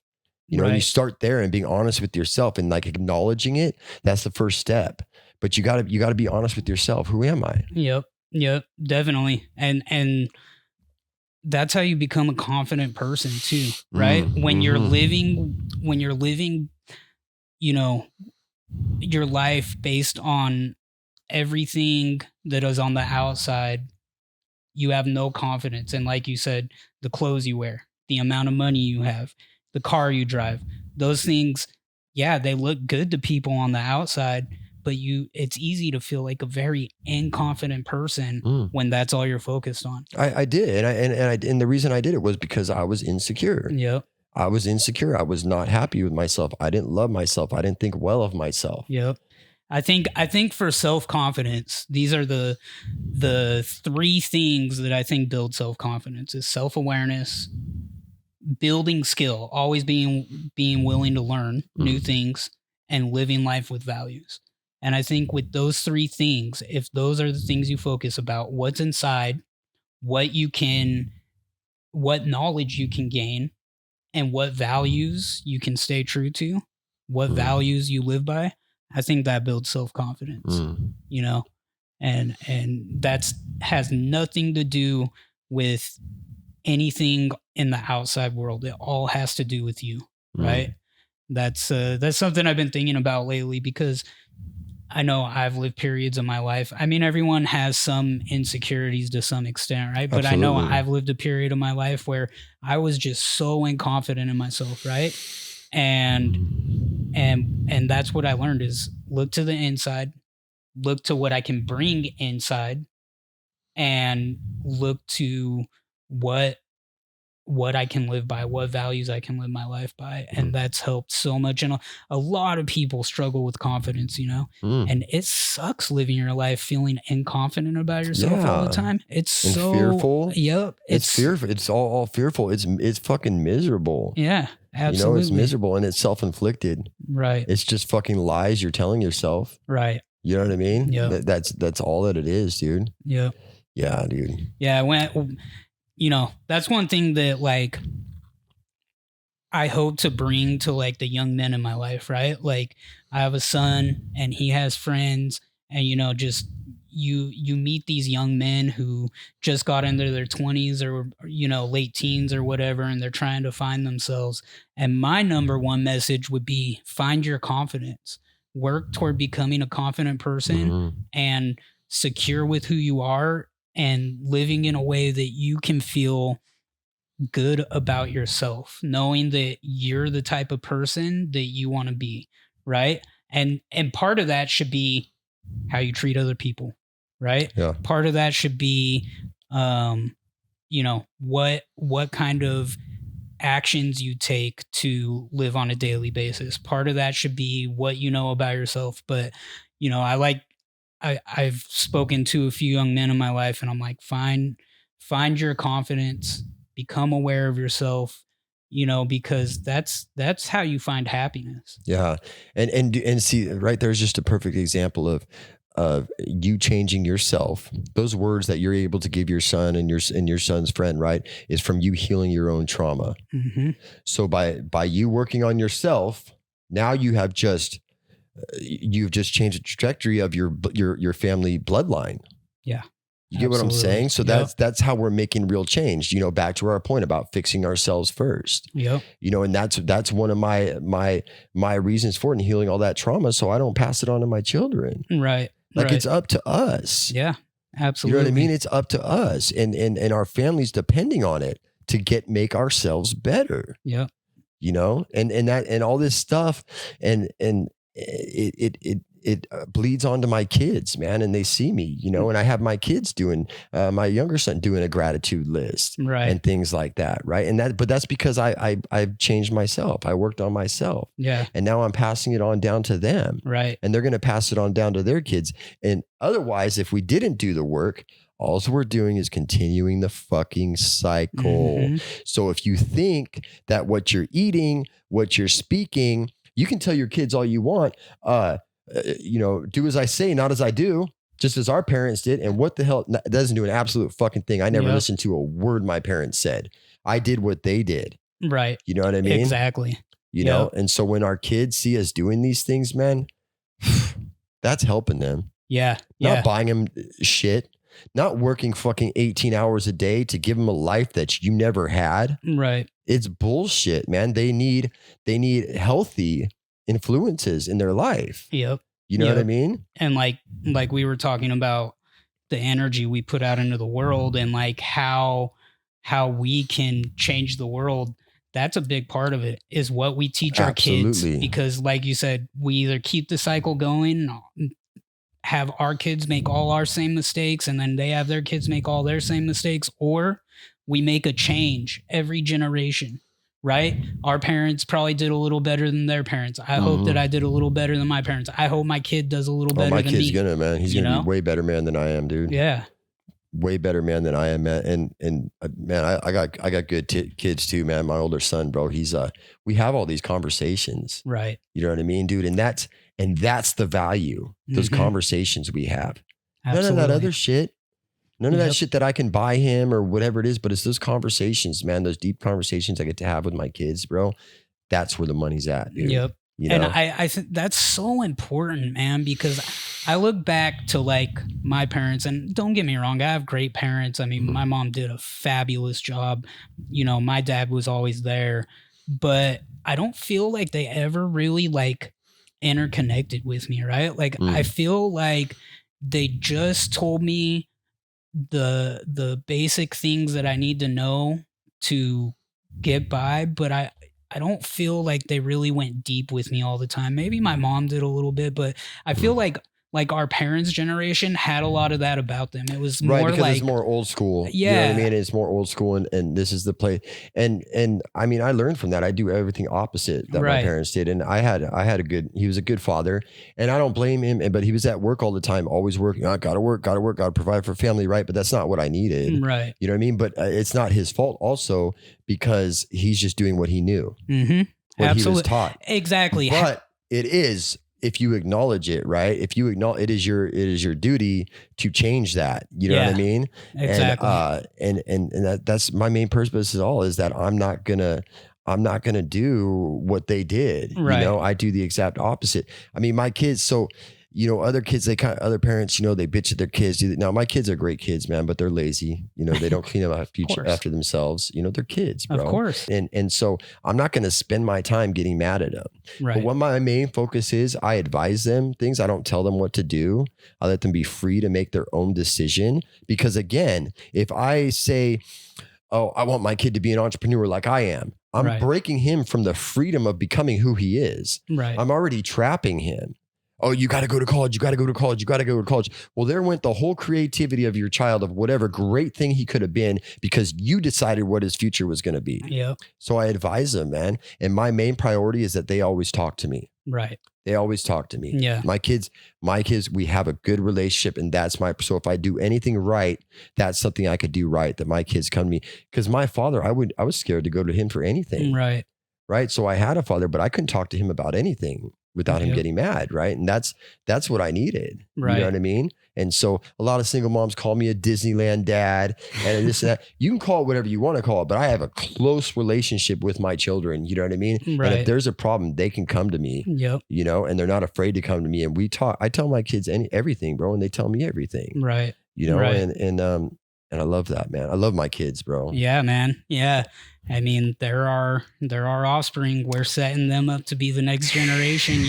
You know, and you Right. start there and being honest with yourself and like acknowledging it. That's the first step. But you gotta be honest with yourself. Who am I? Yep. Definitely. And that's how you become a confident person too, right? When you're living, you know, your life based on everything that is on the outside, you have no confidence. And like you said, the clothes you wear, the amount of money you have, the car you drive, those things, yeah, they look good to people on the outside, but it's easy to feel like a very inconfident person when that's all you're focused on. I did. And the reason I did it was because I was insecure. Yep. I was insecure. I was not happy with myself. I didn't love myself. I didn't think well of myself. Yep. I think for self-confidence, these are the three things that I think build self-confidence: is self-awareness, building skill, always being willing to learn new things, and living life with values. And I think with those three things, if those are the things you focus about, what's inside, what knowledge you can gain, and what values you can stay true to, what values you live by, I think that builds self-confidence, you know, and that's has nothing to do with anything in the outside world. It all has to do with you, right? That's something I've been thinking about lately, because I know I've lived periods of my life. I mean, everyone has some insecurities to some extent, right? But Absolutely. I know I've lived a period of my life where I was just so inconfident in myself, right? And that's what I learned: is look to the inside, look to what I can bring inside, and look to what I can live by, what values I can live my life by. And that's helped so much. And a lot of people struggle with confidence, you know, and it sucks living your life feeling inconfident about yourself all the time. It's and so fearful. Yep. It's fearful. It's all fearful. It's fucking miserable. Yeah, absolutely. You know, it's miserable, and it's self-inflicted. Right. It's just fucking lies you're telling yourself. Right. You know what I mean? Yeah. That's all that it is, dude. Yeah. Yeah, dude. Yeah, when that's one thing that like I hope to bring to like the young men in my life, right? Like I have a son and he has friends, and just you meet these young men who just got into their 20s or late teens or whatever, and they're trying to find themselves. And my number one message would be find your confidence. Work toward becoming a confident person Mhm. and secure with who you are and living in a way that you can feel good about yourself, knowing that you're the type of person that you want to be, right? And part of that should be how you treat other people, right? Yeah. Part of that should be what kind of actions you take to live on a daily basis. Part of that should be what you know about yourself. But I've spoken to a few young men in my life, and I'm like, find your confidence, become aware of yourself, because that's how you find happiness. Yeah. And see, right there's just a perfect example of you changing yourself. Those words that you're able to give your son and your son's friend, right, is from you healing your own trauma. Mm-hmm. So by you working on yourself, now you've just changed the trajectory of your family bloodline. Yeah. You get what I'm Absolutely. saying? So Yep. that's how we're making real change, back to our point about fixing ourselves first, Yep. and that's one of my reasons for it, and healing all that trauma. So I don't pass it on to my children. Right. Like right. it's up to us. Yeah. You Absolutely. know what I mean? It's up to us and our families depending on it to make ourselves better, Yeah. and all this stuff. And it bleeds onto my kids, man. And they see me, and I have my kids doing, my younger son doing a gratitude list Right. and things like that. Right. But that's because I've changed myself. I worked on myself, Yeah. and now I'm passing it on down to them, Right. and they're going to pass it on down to their kids. And otherwise, if we didn't do the work, all we're doing is continuing the fucking cycle. Mhm. So if you think that what you're eating, what you're speaking, you can tell your kids all you want, do as I say, not as I do, just as our parents did. And what the hell, that doesn't do an absolute fucking thing. I never Yep. listened to a word my parents said. I did what they did. Right. You know what I mean? Exactly. You know? And so when our kids see us doing these things, man, that's helping them. Yeah. Not Yeah. buying them shit, not working fucking 18 hours a day to give them a life that you never had. Right. It's bullshit, man. They need healthy influences in their life. Yep. You know what I Yep. mean? And like we were talking about the energy we put out into the world, and like how we can change the world. That's a big part of it, is what we teach our kids. Absolutely. Because like you said, we either keep the cycle going, have our kids make all our same mistakes, and then they have their kids make all their same mistakes, or we make a change every generation, right? Our parents probably did a little better than their parents. I hope that I did a little better than my parents. I hope my kid does a little better my than kid's me. gonna, man. He's You gonna know? be way better man than I am, dude. Yeah. Way better man than I am, man. And man, I got good kids too, man. My older son, bro, he's we have all these conversations. Right. You know what I mean, dude? And that's the value. Those Mhm. conversations we have. Absolutely. None of that other shit. None of that Yep. shit that I can buy him or whatever it is, but it's those conversations, man. Those deep conversations I get to have with my kids, bro. That's where the money's at, dude. Yep. You know? And I think that's so important, man, because I look back to like my parents, and don't get me wrong, I have great parents. I mean, my mom did a fabulous job. My dad was always there, but I don't feel like they ever really like interconnected with me, right? Like I feel like they just told me the basic things that I need to know to get by, but I don't feel like they really went deep with me all the time. Maybe my mom did a little bit, but I feel like our parents' generation had a lot of that about them. It was right, more because like it's more old school. Yeah. You know what I mean? It's more old school, and this is the play. And I mean, I learned from that. I do everything opposite that my Right. parents did. And he was a good father, and I don't blame him, but he was at work all the time, always working. I gotta work, gotta provide for family, right? But that's not what I needed. right. You know what I mean? But it's not his fault also, because he's just doing what he knew, Mm-hmm. what he was Absolutely. taught. Exactly. But it is if you acknowledge it, right? If you acknowledge it is your duty to change that. You know what I mean? Exactly. And that's my main purpose is that I'm not gonna do what they did. Right. You know, I do the exact opposite. I mean, my kids, so other kids, other parents, they bitch at their kids. Now, my kids are great kids, man, but they're lazy. They don't clean up after themselves. They're kids, bro. Of course. And so I'm not going to spend my time getting mad at them. Right. But what my main focus is, I advise them things. I don't tell them what to do. I let them be free to make their own decision. Because again, if I say, oh, I want my kid to be an entrepreneur like I am, I'm breaking him from the freedom of becoming who he is. Right. I'm already trapping him. Oh, you got to go to college. You got to go to college. You got to go to college. Well, there went the whole creativity of your child, of whatever great thing he could have been, because you decided what his future was going to be. Yeah. So I advise them, man. And my main priority is that they always talk to me. Right. They always talk to me. Yeah. My kids, we have a good relationship, and so if I do anything right, that's something I could do right, that my kids come to me. Because my father, I was scared to go to him for anything. Right. Right. So I had a father, but I couldn't talk to him about anything without him getting mad. Right. And that's what I needed. Right. You know what I mean? And so a lot of single moms call me a Disneyland dad and this and that. You can call it whatever you want to call it, but I have a close relationship with my children. You know what I mean? Right. And if there's a problem, they can come to me. Yep. And they're not afraid to come to me. And we talk. I tell my kids everything, bro, and they tell me everything. Right. Right. And I love that, man. I love my kids, bro. Yeah, man. Yeah. I mean, they're our offspring. We're setting them up to be the next generation,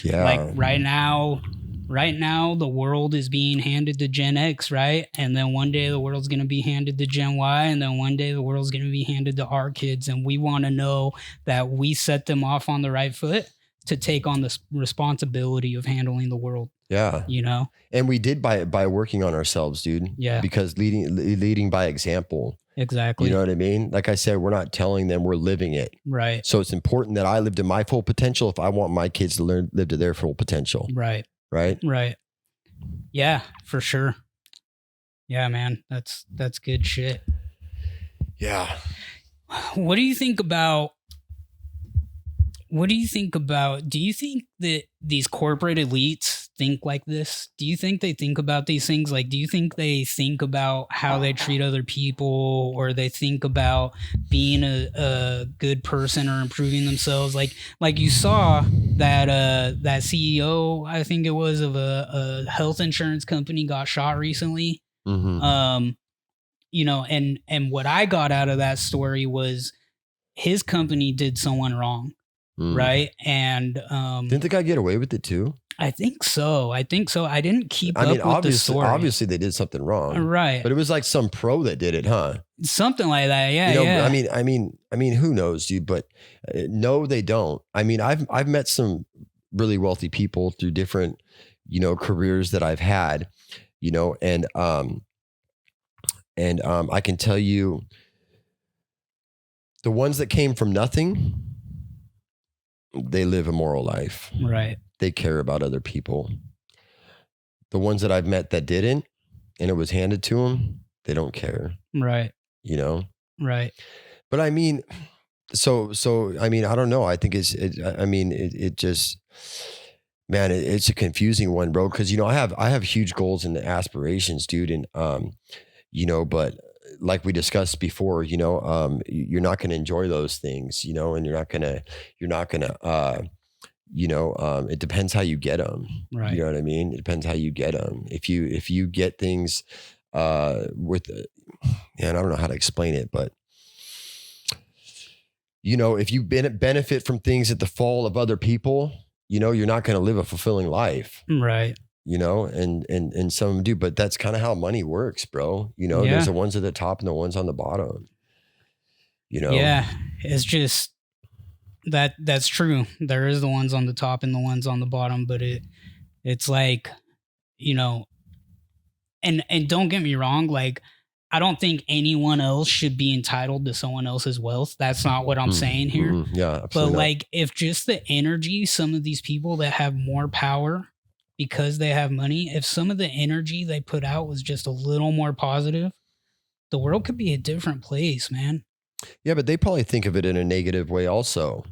Yeah. Like right now, the world is being handed to Gen X, right? And then one day the world's going to be handed to Gen Y. And then one day the world's going to be handed to our kids. And we want to know that we set them off on the right foot to take on the responsibility of handling the world. Yeah. And we did by working on ourselves, dude. Yeah. Because leading by example. Exactly. You know what I mean? Like I said, we're not telling them, we're living it. Right. So it's important that I live to my full potential if I want my kids to live to their full potential. Right. Right. Right. Yeah, for sure. Yeah, man. That's good shit. Yeah. What do you think about do you think that these corporate elites think like this? Do you think they think about these things? Like, do you think they think about how they treat other people, or they think about being a good person or improving themselves? Like you saw that that CEO, I think it was, of a health insurance company got shot recently. Mm-hmm. And what I got out of that story was his company did someone wrong. Right. And didn't the guy get away with it too? I think so. I didn't keep up with the story. Obviously they did something wrong. Right. But it was like some pro that did it, huh? Something like that. Yeah. Yeah. I mean, who knows, dude? But no, they don't. I mean, I've met some really wealthy people through different, careers that I've had, and I can tell you, the ones that came from nothing, they live a moral life. Right. They care about other people. The ones that I've met that didn't, and it was handed to them, they don't care. Right. Right. But I mean, so I mean, I don't know. I think it's a confusing one, bro. Because I have huge goals and aspirations, dude, and but like we discussed before, you're not going to enjoy those things, and you're not gonna, it depends how you get them. Right. You know what I mean? It depends how you get them. If you get things, and I don't know how to explain it, but if you benefit from things at the fall of other people, you're not going to live a fulfilling life. Right. And some of them do, but that's kind of how money works, bro. There's the ones at the top and the ones on the bottom, Yeah. It's just that's true. There is the ones on the top and the ones on the bottom, but it's like, and don't get me wrong. Like, I don't think anyone else should be entitled to someone else's wealth. That's not what I'm saying here. Yeah. Absolutely but not. like, if just the energy, some of these people that have more power because they have money, if some of the energy they put out was just a little more positive, the world could be a different place, man. Yeah, but they probably think of it in a negative way also.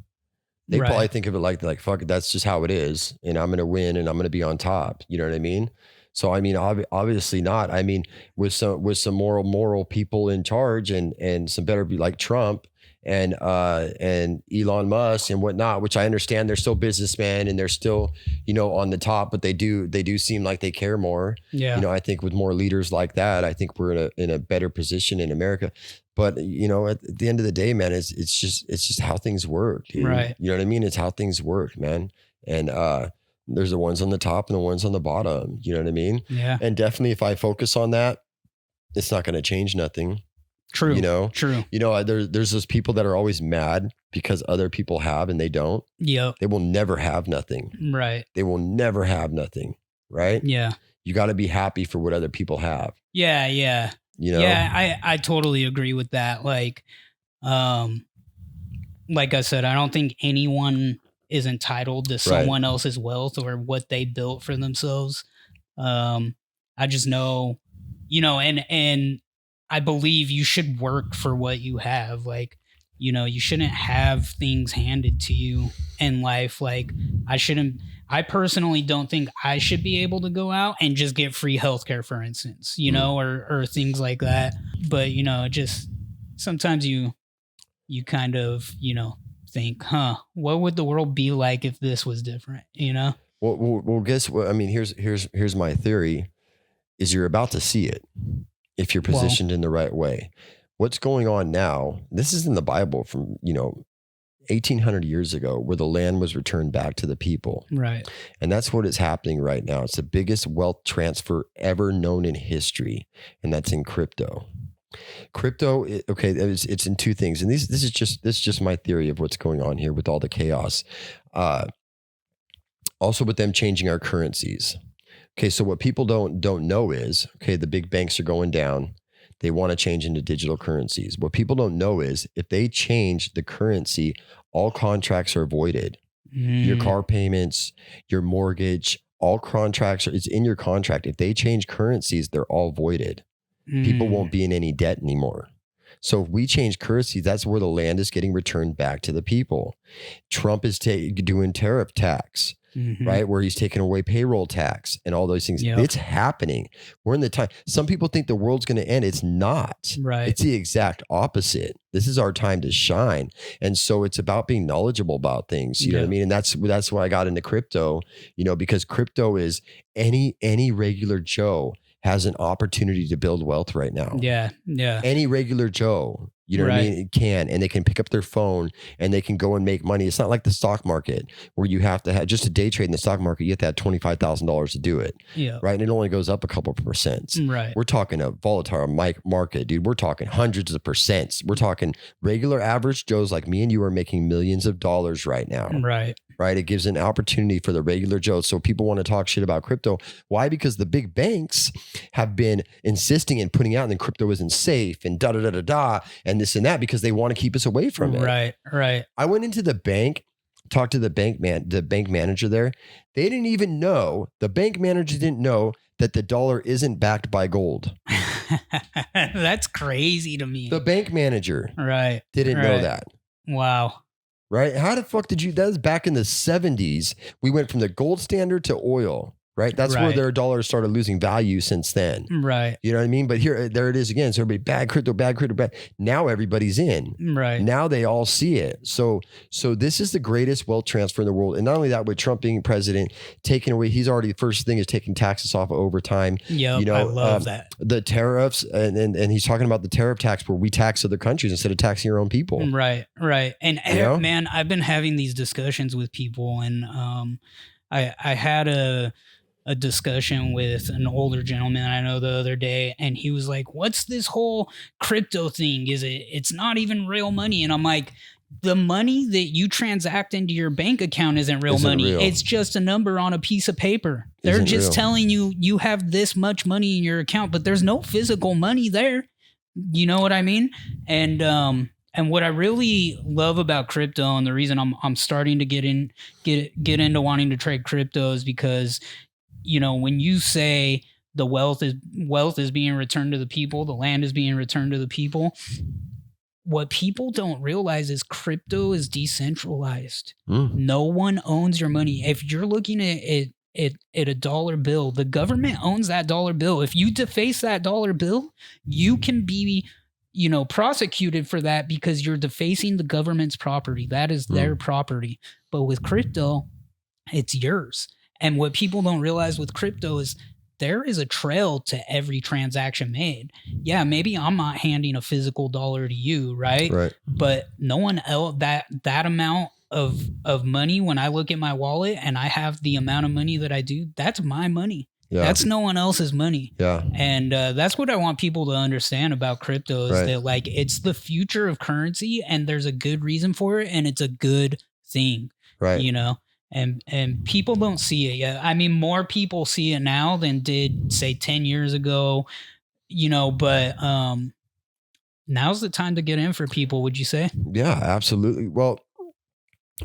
They Right. probably think of it like fuck it, that's just how it is, and I'm gonna win, and I'm gonna be on top. You know what I mean? So I mean, obviously not. I mean, with some moral people in charge, and some better be like Trump and Elon Musk and whatnot, which I understand they're still businessmen and they're still, on the top, but they do seem like they care more. Yeah. I think with more leaders like that, I think we're in a better position in America. But at the end of the day, man, it's just how things work, dude. Right. You know what I mean? It's how things work, man. And there's the ones on the top and the ones on the bottom. You know what I mean? Yeah. And definitely, if I focus on that, it's not going to change nothing. True. True. There's those people that are always mad because other people have and they don't. Yep. They will never have nothing. Right. They will never have nothing. Right. Yeah. You got to be happy for what other people have. Yeah. Yeah. Yeah. I totally agree with that. Like I said, I don't think anyone is entitled to someone else's wealth or what they built for themselves. I just know, and I believe you should work for what you have. Like, you shouldn't have things handed to you in life. Like I personally don't think I should be able to go out and just get free healthcare, for instance, or things like that. But, just sometimes you kind of, think, what would the world be like if this was different, Well, guess what? I mean, here's my theory is you're about to see it if you're positioned in the right way. What's going on now, this is in the Bible from, 1800 years ago, where the land was returned back to the people. Right. And that's what is happening right now. It's the biggest wealth transfer ever known in history. And that's in crypto. Crypto, okay, it's in two things. And this is just my theory of what's going on here with all the chaos. Also with them changing our currencies. Okay, so what people don't know is, okay, the big banks are going down. They want to change into digital currencies. What people don't know is if they change the currency, all contracts are voided. Your car payments, your mortgage, all contracts, it's in your contract. If they change currencies, they're all voided. People won't be in any debt anymore. So if we change currencies, that's where the land is getting returned back to the people. Trump is doing tariff tax. Right? Where he's taking away payroll tax and all those things. Yep. It's happening. We're in the time. Some people think the world's going to end. It's not. Right. It's the exact opposite. This is our time to shine. And so it's about being knowledgeable about things. You know what I mean? And that's why I got into crypto, because crypto is any regular Joe has an opportunity to build wealth right now. Yeah. Yeah. Any regular Joe, what I mean? It can, and they can pick up their phone and they can go and make money. It's not like the stock market where you have to have just a day trade in the stock market. You have to have $25,000 to do it. Yeah. Right. And it only goes up a couple of percents. Right. We're talking a volatile market, dude. We're talking hundreds of percents. We're talking regular average Joes like me and you are making millions of dollars right now. Right. Right. It gives an opportunity for the regular Joe. So people want to talk shit about crypto. Why? Because the big banks have been insisting and putting out that crypto isn't safe and and this and that because they want to keep us away from it. Right. Right. I went into the bank, talked to the bank manager there. They didn't even know, the bank manager didn't know that the dollar isn't backed by gold. That's crazy to me. The bank manager didn't know that. Wow. Right? How the fuck did you? That was back in the 70s. We went from the gold standard to oil. Right? That's where their dollars started losing value since then. Right. You know what I mean? But there it is again. So everybody, bad crypto. Now everybody's in. Right. Now they all see it. So this is the greatest wealth transfer in the world. And not only that, with Trump being president, taking away, he's already, the first thing is taking taxes off of overtime. Yeah. I love that. The tariffs, and he's talking about the tariff tax where we tax other countries instead of taxing our own people. Right. Right. And man, I've been having these discussions with people, and I had a discussion with an older gentleman I know the other day, and he was like, what's this whole crypto thing? It's not even real money. And I'm like, the money that you transact into your bank account isn't real money. It's just a number on a piece of paper. They're just telling you you have this much money in your account, but there's no physical money there. You know what I mean? And what I really love about crypto, and the reason I'm starting to get into wanting to trade crypto, is because when you say the wealth is being returned to the people, the land is being returned to the people, what people don't realize is crypto is decentralized. Mm. No one owns your money. If you're looking at a dollar bill, the government owns that dollar bill. If you deface that dollar bill, you can be, prosecuted for that because you're defacing the government's property. That is their property. But with crypto, it's yours. And what people don't realize with crypto is there is a trail to every transaction made. Yeah, maybe I'm not handing a physical dollar to you, right? Right. But no one else, that amount of money, when I look at my wallet and I have the amount of money that I do, that's my money. Yeah. That's no one else's money. Yeah. And that's what I want people to understand about crypto is that like it's the future of currency and there's a good reason for it and it's a good thing. Right. And people don't see it yet. I mean, more people see it now than did say 10 years ago, but now's the time to get in for people, would you say? Yeah, absolutely. Well,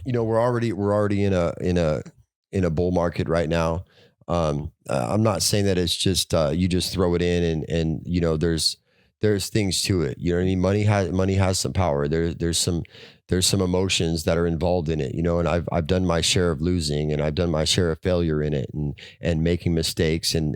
we're already in a bull market right now. I'm not saying that it's just you just throw it in and there's things to it. You know what I mean? Money has some power. There's some emotions that are involved in it, and I've done my share of losing and I've done my share of failure in it and making mistakes and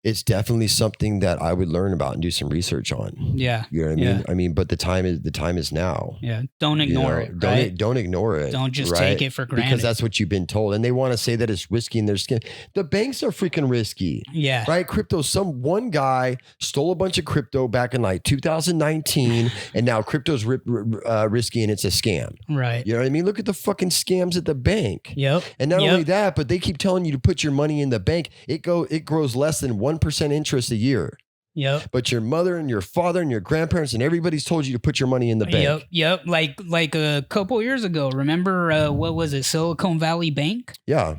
it's definitely something that I would learn about and do some research on. Yeah. You know what I mean? I mean, but the time is now. Yeah. Don't ignore it. Don't ignore it. Don't just take it for granted. Because that's what you've been told. And they want to say that it's risking their skin. The banks are freaking risky. Yeah. Right? Crypto. One guy stole a bunch of crypto back in like 2019 and now crypto's risky and it's a scam. Right. You know what I mean? Look at the fucking scams at the bank. Yep. And not only that, but they keep telling you to put your money in the bank. It grows less than 1% interest a year. Yep. But your mother and your father and your grandparents and everybody's told you to put your money in the bank. Yep. Like a couple years ago, remember what was it? Silicon Valley Bank? Yeah.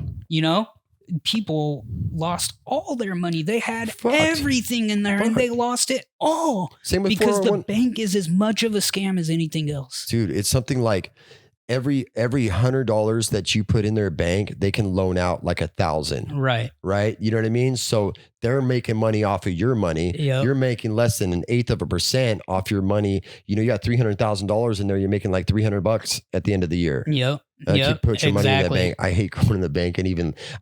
People lost all their money. They had everything in there and they lost it all. Same with because 401. The bank is as much of a scam as anything else. Dude, it's something like every $100 that you put in their bank, they can loan out like 1,000. Right. You know what I mean? So they're making money off of your money. Yep. You're making less than 1/8% off your money. You got $300,000 in there. You're making like $300 at the end of the year. Yep. You put your money in the bank. I hate going to the bank and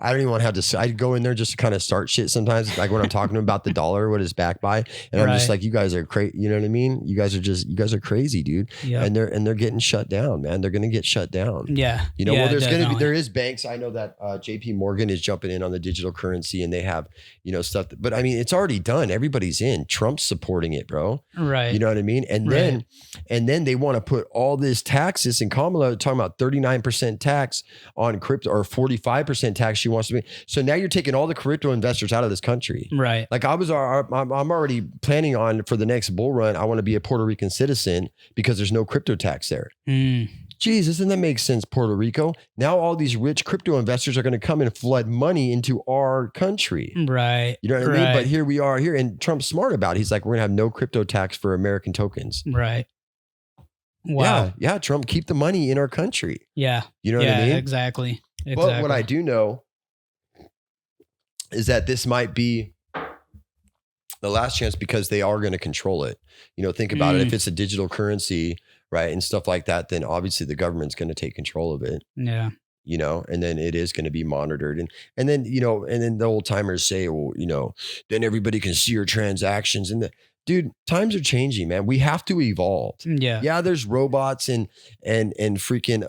I don't even want to have to. I go in there just to kind of start shit sometimes. Like when I'm talking about the dollar, what it's backed by, and I'm just like, you guys are crazy. You know what I mean? You guys are crazy, dude. Yep. And they're getting shut down, man. They're gonna get shut down. Yeah. Well, there is banks. I know that JP Morgan is jumping in on the digital currency, and they have stuff. But I mean, it's already done. Everybody's in. Trump's supporting it, bro. Right. You know what I mean? And then they want to put all this taxes. And Kamala talking about 39% tax on crypto or 45% tax she wants to be. So now you're taking all the crypto investors out of this country. Right. Like I'm already planning on for the next bull run. I want to be a Puerto Rican citizen because there's no crypto tax there. Geez, doesn't that make sense, Puerto Rico? Now all these rich crypto investors are going to come and flood money into our country. Right. You know what I mean? But here we are here, and Trump's smart about it. He's like, we're going to have no crypto tax for American tokens. Right. Wow. Yeah, Trump, keep the money in our country. Yeah. You know what I mean? Exactly. But what I do know is that this might be the last chance because they are going to control it. Think about it. If it's a digital currency, right, and stuff like that, then obviously the government's going to take control of it. Yeah. And then it is going to be monitored. And then the old timers say, well, then everybody can see your transactions. Dude, times are changing, man. We have to evolve. Yeah. Yeah, there's robots and freaking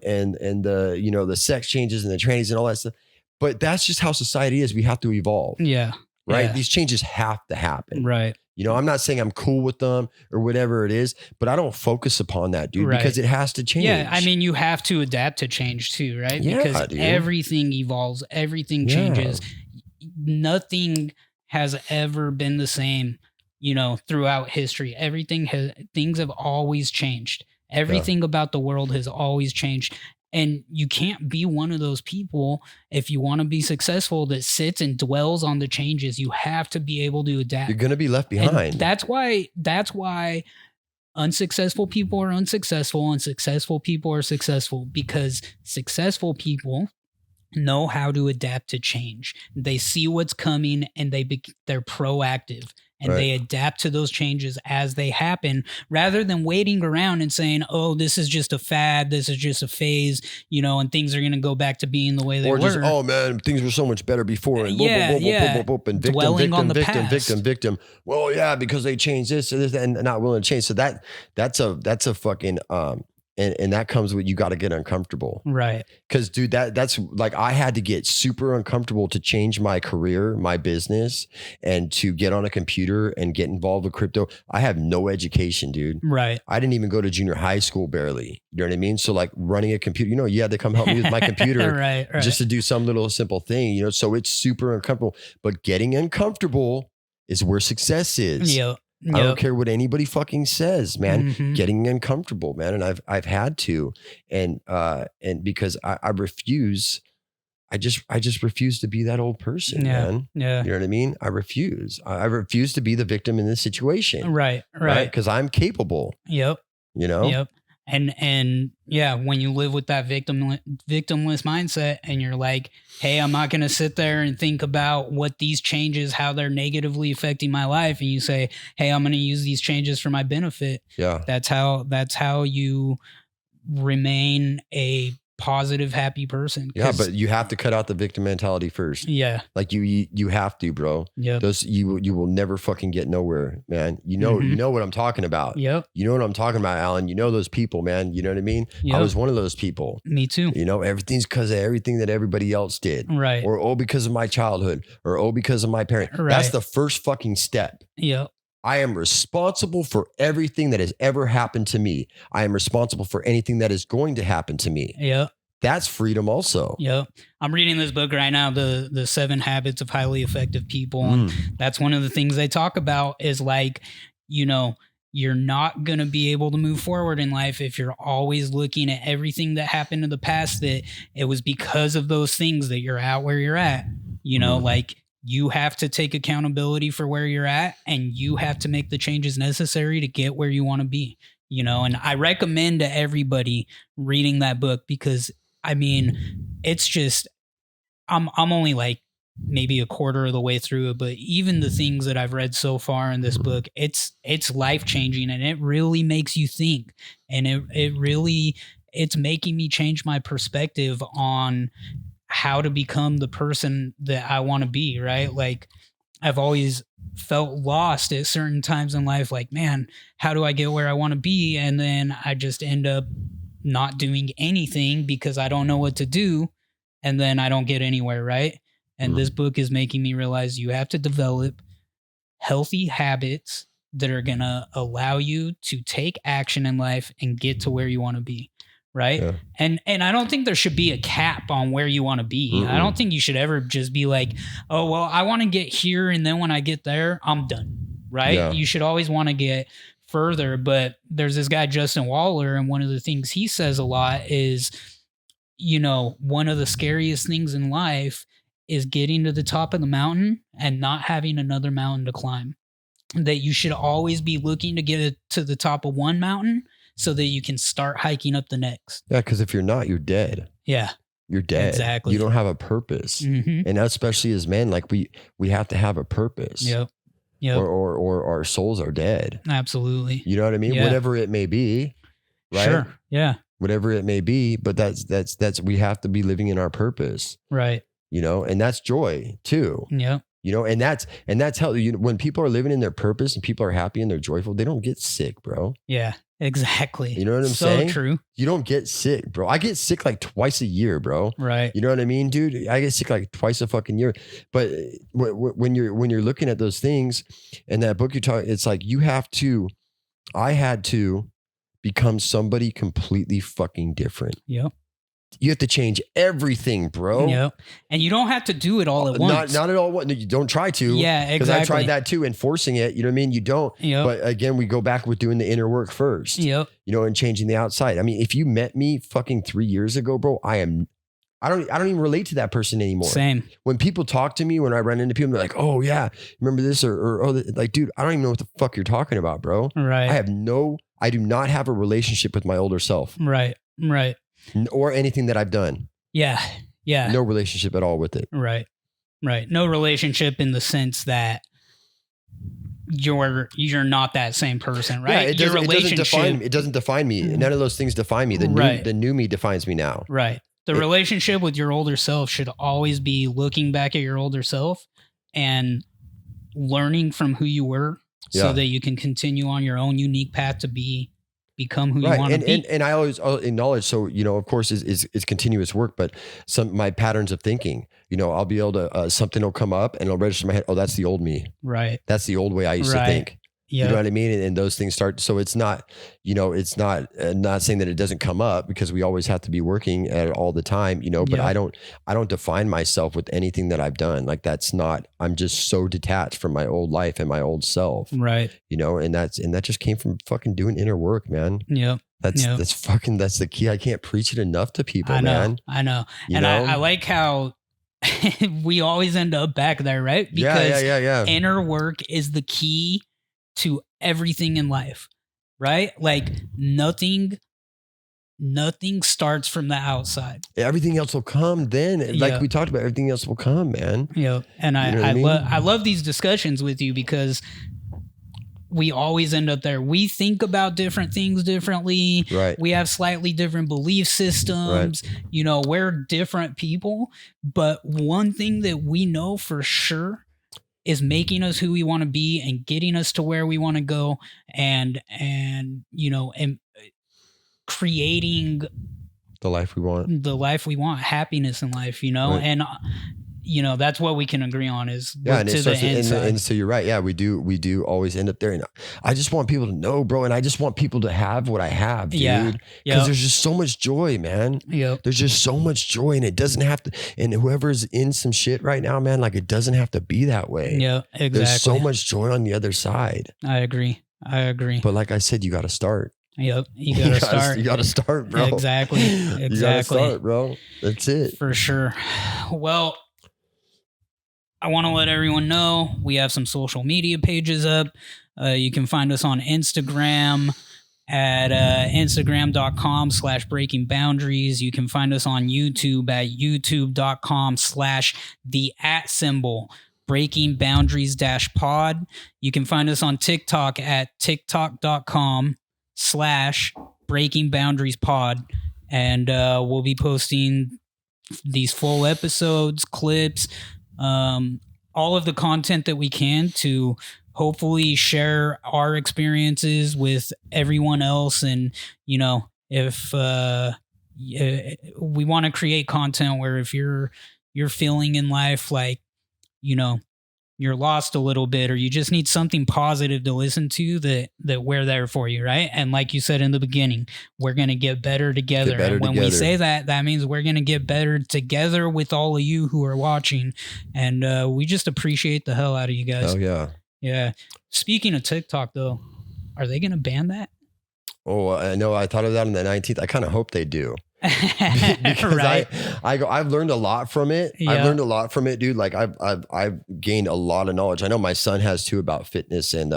and the sex changes and the trannies and all that stuff. But that's just how society is. We have to evolve. Yeah. Right? Yeah. These changes have to happen. Right. I'm not saying I'm cool with them or whatever it is, but I don't focus upon that, dude, because it has to change. Yeah, I mean, you have to adapt to change too, right? Yeah, because dude. Everything evolves, everything changes. Nothing has ever been the same, throughout history. Things have always changed. Everything about the world has always changed. And you can't be one of those people if you want to be successful that sits and dwells on the changes. You have to be able to adapt. You're going to be left behind. And that's why unsuccessful people are unsuccessful and successful people are successful, because successful people know how to adapt to change. They see what's coming and they're proactive. and they adapt to those changes as they happen, rather than waiting around and saying, oh, this is just a fad, this is just a phase, and things are going to go back to being the way they were. Or just, oh man, things were so much better before. And and victim. Well, yeah, because they changed this and not willing to change. So that's a fucking and that comes with, you got to get uncomfortable. Right. Because dude, that's like, I had to get super uncomfortable to change my career, my business, and to get on a computer and get involved with crypto. I have no education, dude. Right. I didn't even go to junior high school, barely. You know what I mean? So like running a computer, you had to come help me with my computer right. just to do some little simple thing, so it's super uncomfortable. But getting uncomfortable is where success is. Yep. I don't care what anybody fucking says, man. Getting uncomfortable, man. And I've had to, and because I refuse, I just refuse to be that old person, man. Yeah. You know what I mean? I refuse to be the victim in this situation. Right. Because I'm capable. Yep. Yep. And yeah, when you live with that victimless mindset and you're like, hey, I'm not going to sit there and think about what these changes, how they're negatively affecting my life. And you say, hey, I'm going to use these changes for my benefit. Yeah. That's how you remain a positive, happy person. Yeah, but you have to cut out the victim mentality first. Yeah. Like you have to, bro. Yeah. You will never fucking get nowhere, man. You know what I'm talking about. Yep. You know what I'm talking about, Alan. You know those people, man. You know what I mean? Yep. I was one of those people. Me too. Everything's because of everything that everybody else did. Right. Or because of my childhood. Or because of my parent. Right. That's the first fucking step. Yep. I am responsible for everything that has ever happened to me. I am responsible for anything that is going to happen to me. Yep. That's freedom also. Yep. I'm reading this book right now, the 7 Habits of Highly Effective People. And that's one of the things they talk about is like, you're not going to be able to move forward in life if you're always looking at everything that happened in the past, that it was because of those things that you're at where you're at. Like you have to take accountability for where you're at, and you have to make the changes necessary to get where you want to be, and I recommend to everybody reading that book, because I mean, it's just, I'm only like maybe a quarter of the way through it, but even the things that I've read so far in this book, it's life-changing, and it really makes you think, and it's making me change my perspective on how to become the person that I want to be, right? Like I've always felt lost at certain times in life, like, man, how do I get where I want to be? And then I just end up not doing anything because I don't know what to do, and then I don't get anywhere, right? And this book is making me realize you have to develop healthy habits that are going to allow you to take action in life and get to where you want to be, right? Yeah. And I don't think there should be a cap on where you want to be. I don't think you should ever just be like, oh, well, I want to get here, and then when I get there, I'm done, right? Yeah. You should always want to get further. But there's this guy, Justin Waller, and one of the things he says a lot is, one of the scariest things in life is getting to the top of the mountain and not having another mountain to climb. That you should always be looking to get to the top of one mountain so that you can start hiking up the next. Yeah, because if you're not, you're dead. Yeah. You're dead. Exactly. You don't have a purpose. And especially as men, like we have to have a purpose. Yep. Or our souls are dead. Absolutely. You know what I mean? Yeah. Whatever it may be, right? Sure. Yeah. Whatever it may be, but that's we have to be living in our purpose. Right. And that's joy too. Yeah. And that's how when people are living in their purpose and people are happy and they're joyful, they don't get sick, bro. Yeah, exactly. You know what I'm saying? So true. You don't get sick, bro. I get sick like twice a year, bro. Right. You know what I mean, dude? I get sick like twice a fucking year. But when you're looking at those things and that book you're talking, it's like I had to become somebody completely fucking different. Yep. You have to change everything, bro. Yep. And you don't have to do it all at once. Not at all. No, you don't try to. Yeah, exactly. Because I tried that too, enforcing it. You know what I mean? You don't. Yep. But again, we go back with doing the inner work first. Yep. And changing the outside. I mean, if you met me fucking 3 years ago, bro, I don't even relate to that person anymore. Same. When people talk to me, when I run into people, they're like, oh yeah, remember this? Or oh, like, dude, I don't even know what the fuck you're talking about, bro. Right. I do not have a relationship with my older self. Right. Or anything that I've done. Yeah. No relationship at all with it. Right. No relationship in the sense that you're not that same person, right? Yeah, it doesn't define me. None of those things define me. The new me defines me now. Right. The relationship with your older self should always be looking back at your older self and learning from who you were so that you can continue on your own unique path to become who you want to be. And I always acknowledge, so, of course is continuous work, but my patterns of thinking, I'll be able to, something will come up and it'll register in my head. Oh, that's the old me. Right. That's the old way I used to think. Yep. You know what I mean? And those things start. So it's not, it's not saying that it doesn't come up, because we always have to be working at it all the time, but I don't define myself with anything that I've done. Like, that's not, I'm just so detached from my old life and my old self. Right. And that just came from fucking doing inner work, man. Yeah. That's the key. I can't preach it enough to people, man. I know. I like how we always end up back there, right? Because inner work is the key to everything in life, right? Like nothing starts from the outside. Everything else will come then. Like we talked about, everything else will come, man. Yeah. And I love these discussions with you, because we always end up there. We think about different things differently. Right. We have slightly different belief systems. Right. We're different people. But one thing that we know for sure is making us who we want to be and getting us to where we want to go, and creating the life we want, happiness in life, Right. and that's what we can agree on is and so you're right. Yeah, we do always end up there. And I just want people to know, bro, and I just want people to have what I have, dude. Yeah. Because there's just so much joy, man. Yeah. There's just so much joy, and it doesn't have to, and whoever's in some shit right now, man, like, it doesn't have to be that way. Yeah, exactly. There's so much joy on the other side. I agree. But like I said, you got to start. Yep. You got to start. You got to start, bro. Exactly. You got to start, bro. That's it. For sure. Well, I want to let everyone know we have some social media pages up. You can find us on Instagram at instagram.com/breaking boundaries. You can find us on YouTube at youtube.com/the breaking boundaries -pod. You can find us on TikTok at tiktok.com/breaking boundaries pod. And we'll be posting these full episodes, clips, all of the content that we can to hopefully share our experiences with everyone else. And, if we want to create content where if you're feeling in life like, you're lost a little bit, or you just need something positive to listen to, that we're there for you, right? And like you said in the beginning, we're going to get better together. And when we say that means we're going to get better together with all of you who are watching. And we just appreciate the hell out of you guys. Oh, yeah. Yeah. Speaking of TikTok, though, are they going to ban that? Oh, I know. I thought of that on the 19th. I kind of hope they do. Because right. I've learned a lot from it. Yeah. I've learned a lot from it, dude. Like I've gained a lot of knowledge. I know my son has too, about fitness, and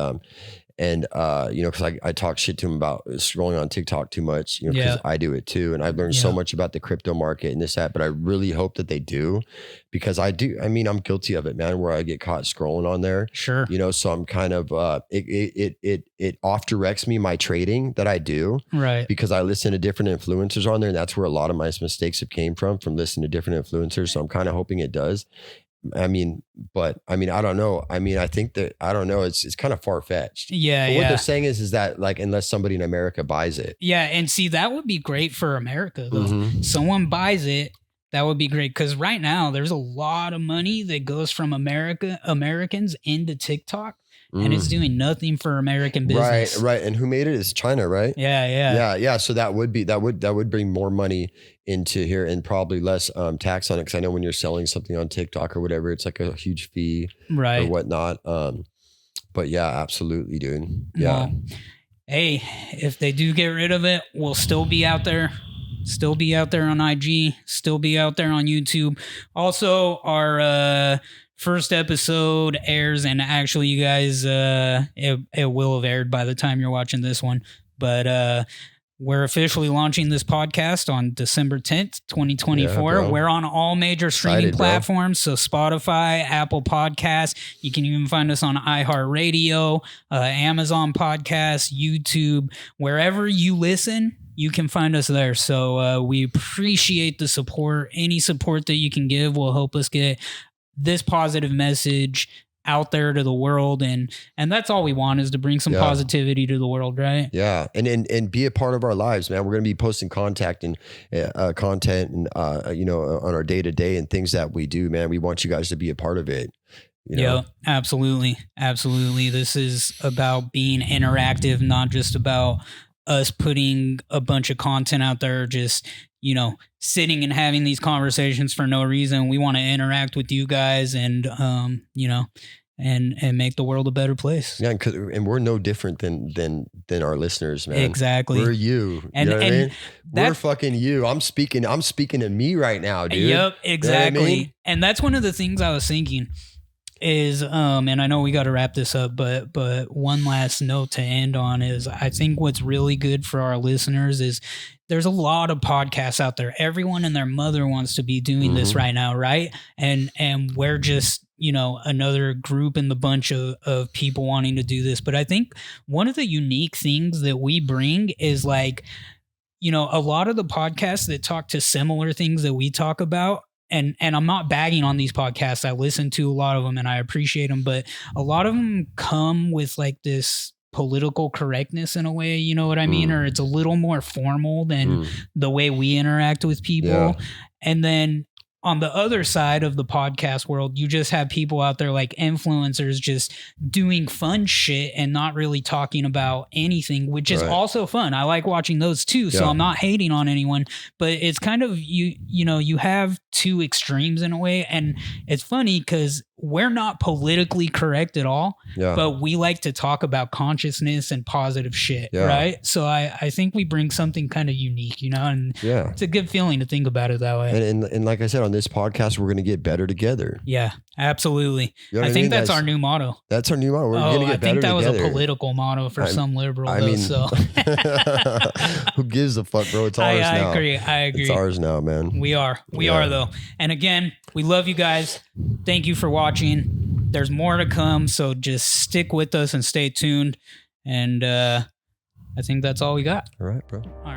because I talk shit to him about scrolling on TikTok too much, because I do it too. And I've learned so much about the crypto market and this, that, but I really hope that they do, because I'm guilty of it, man, where I get caught scrolling on there. Sure. So I'm kind of, it off directs me, my trading that I do. Right. Because I listen to different influencers on there, and that's where a lot of my mistakes have came from listening to different influencers. So I'm kind of hoping it does. I don't know. I think that, I don't know. It's kind of far fetched. Yeah. But what they're saying is that, like, unless somebody in America buys it. Yeah. And see, that would be great for America, though. Mm-hmm. Someone buys it. That would be great. Cause right now there's a lot of money that goes from Americans into TikTok. And it's doing nothing for American business. Right. And who made it? It's China, right? Yeah. So that would bring more money into here, and probably less tax on it. Because I know when you're selling something on TikTok or whatever, it's like a huge fee, right, or whatnot. But yeah, absolutely, dude. Yeah. Well, hey, if they do get rid of it, we'll still be out there. Still be out there on IG. Still be out there on YouTube. Also, our first episode airs, and actually, you guys, it will have aired by the time you're watching this one. But we're officially launching this podcast on December 10th, 2024. Yeah, we're on all major streaming Excited, bro. platforms. So Spotify, Apple Podcasts. You can even find us on iHeartRadio, Amazon Podcasts, YouTube, wherever you listen. You can find us there. So we appreciate the support. Any support that you can give will help us get this positive message out there to the world, and that's all we want, is to bring some positivity to the world, right? Yeah, and be a part of our lives, man. We're gonna be posting content and on our day to day and things that we do, man. We want you guys to be a part of it. Yeah, absolutely. This is about being interactive, not just about us putting a bunch of content out there, just sitting and having these conversations for no reason. We want to interact with you guys and and make the world a better place. Yeah, and we're no different than our listeners, man. Exactly. We're you. And, you know what I mean? We're fucking you. I'm speaking to me right now, dude. Yep, exactly. You know what I mean? And that's one of the things I was thinking is and I know we got to wrap this up, but one last note to end on is, I think what's really good for our listeners is there's a lot of podcasts out there. Everyone and their mother wants to be doing this right now, right? And we're just another group in the bunch of people wanting to do this. But I think one of the unique things that we bring is like, a lot of the podcasts that talk to similar things that we talk about. And I'm not bagging on these podcasts. I listen to a lot of them and I appreciate them, but a lot of them come with like this political correctness in a way, you know what I mean? Or it's a little more formal than the way we interact with people. Yeah. And then on the other side of the podcast world, you just have people out there like influencers just doing fun shit and not really talking about anything, which is also fun. I like watching those too. So I'm not hating on anyone, but it's kind of, you have two extremes in a way. And it's funny because we're not politically correct at all, but we like to talk about consciousness and positive shit, right? So I think we bring something kind of unique, and it's a good feeling to think about it that way. And like I said, on this podcast, we're going to get better together. Yeah, absolutely. You know I think that's our new motto. That's our new motto. We're going to get better together. I think that was a political motto for some liberal. So who gives a fuck, bro? It's ours now. I agree. It's ours now, man. We are though. And again, we love you guys. Thank you for watching. There's more to come, so just stick with us and stay tuned. And I think that's all we got. All right, bro. All right.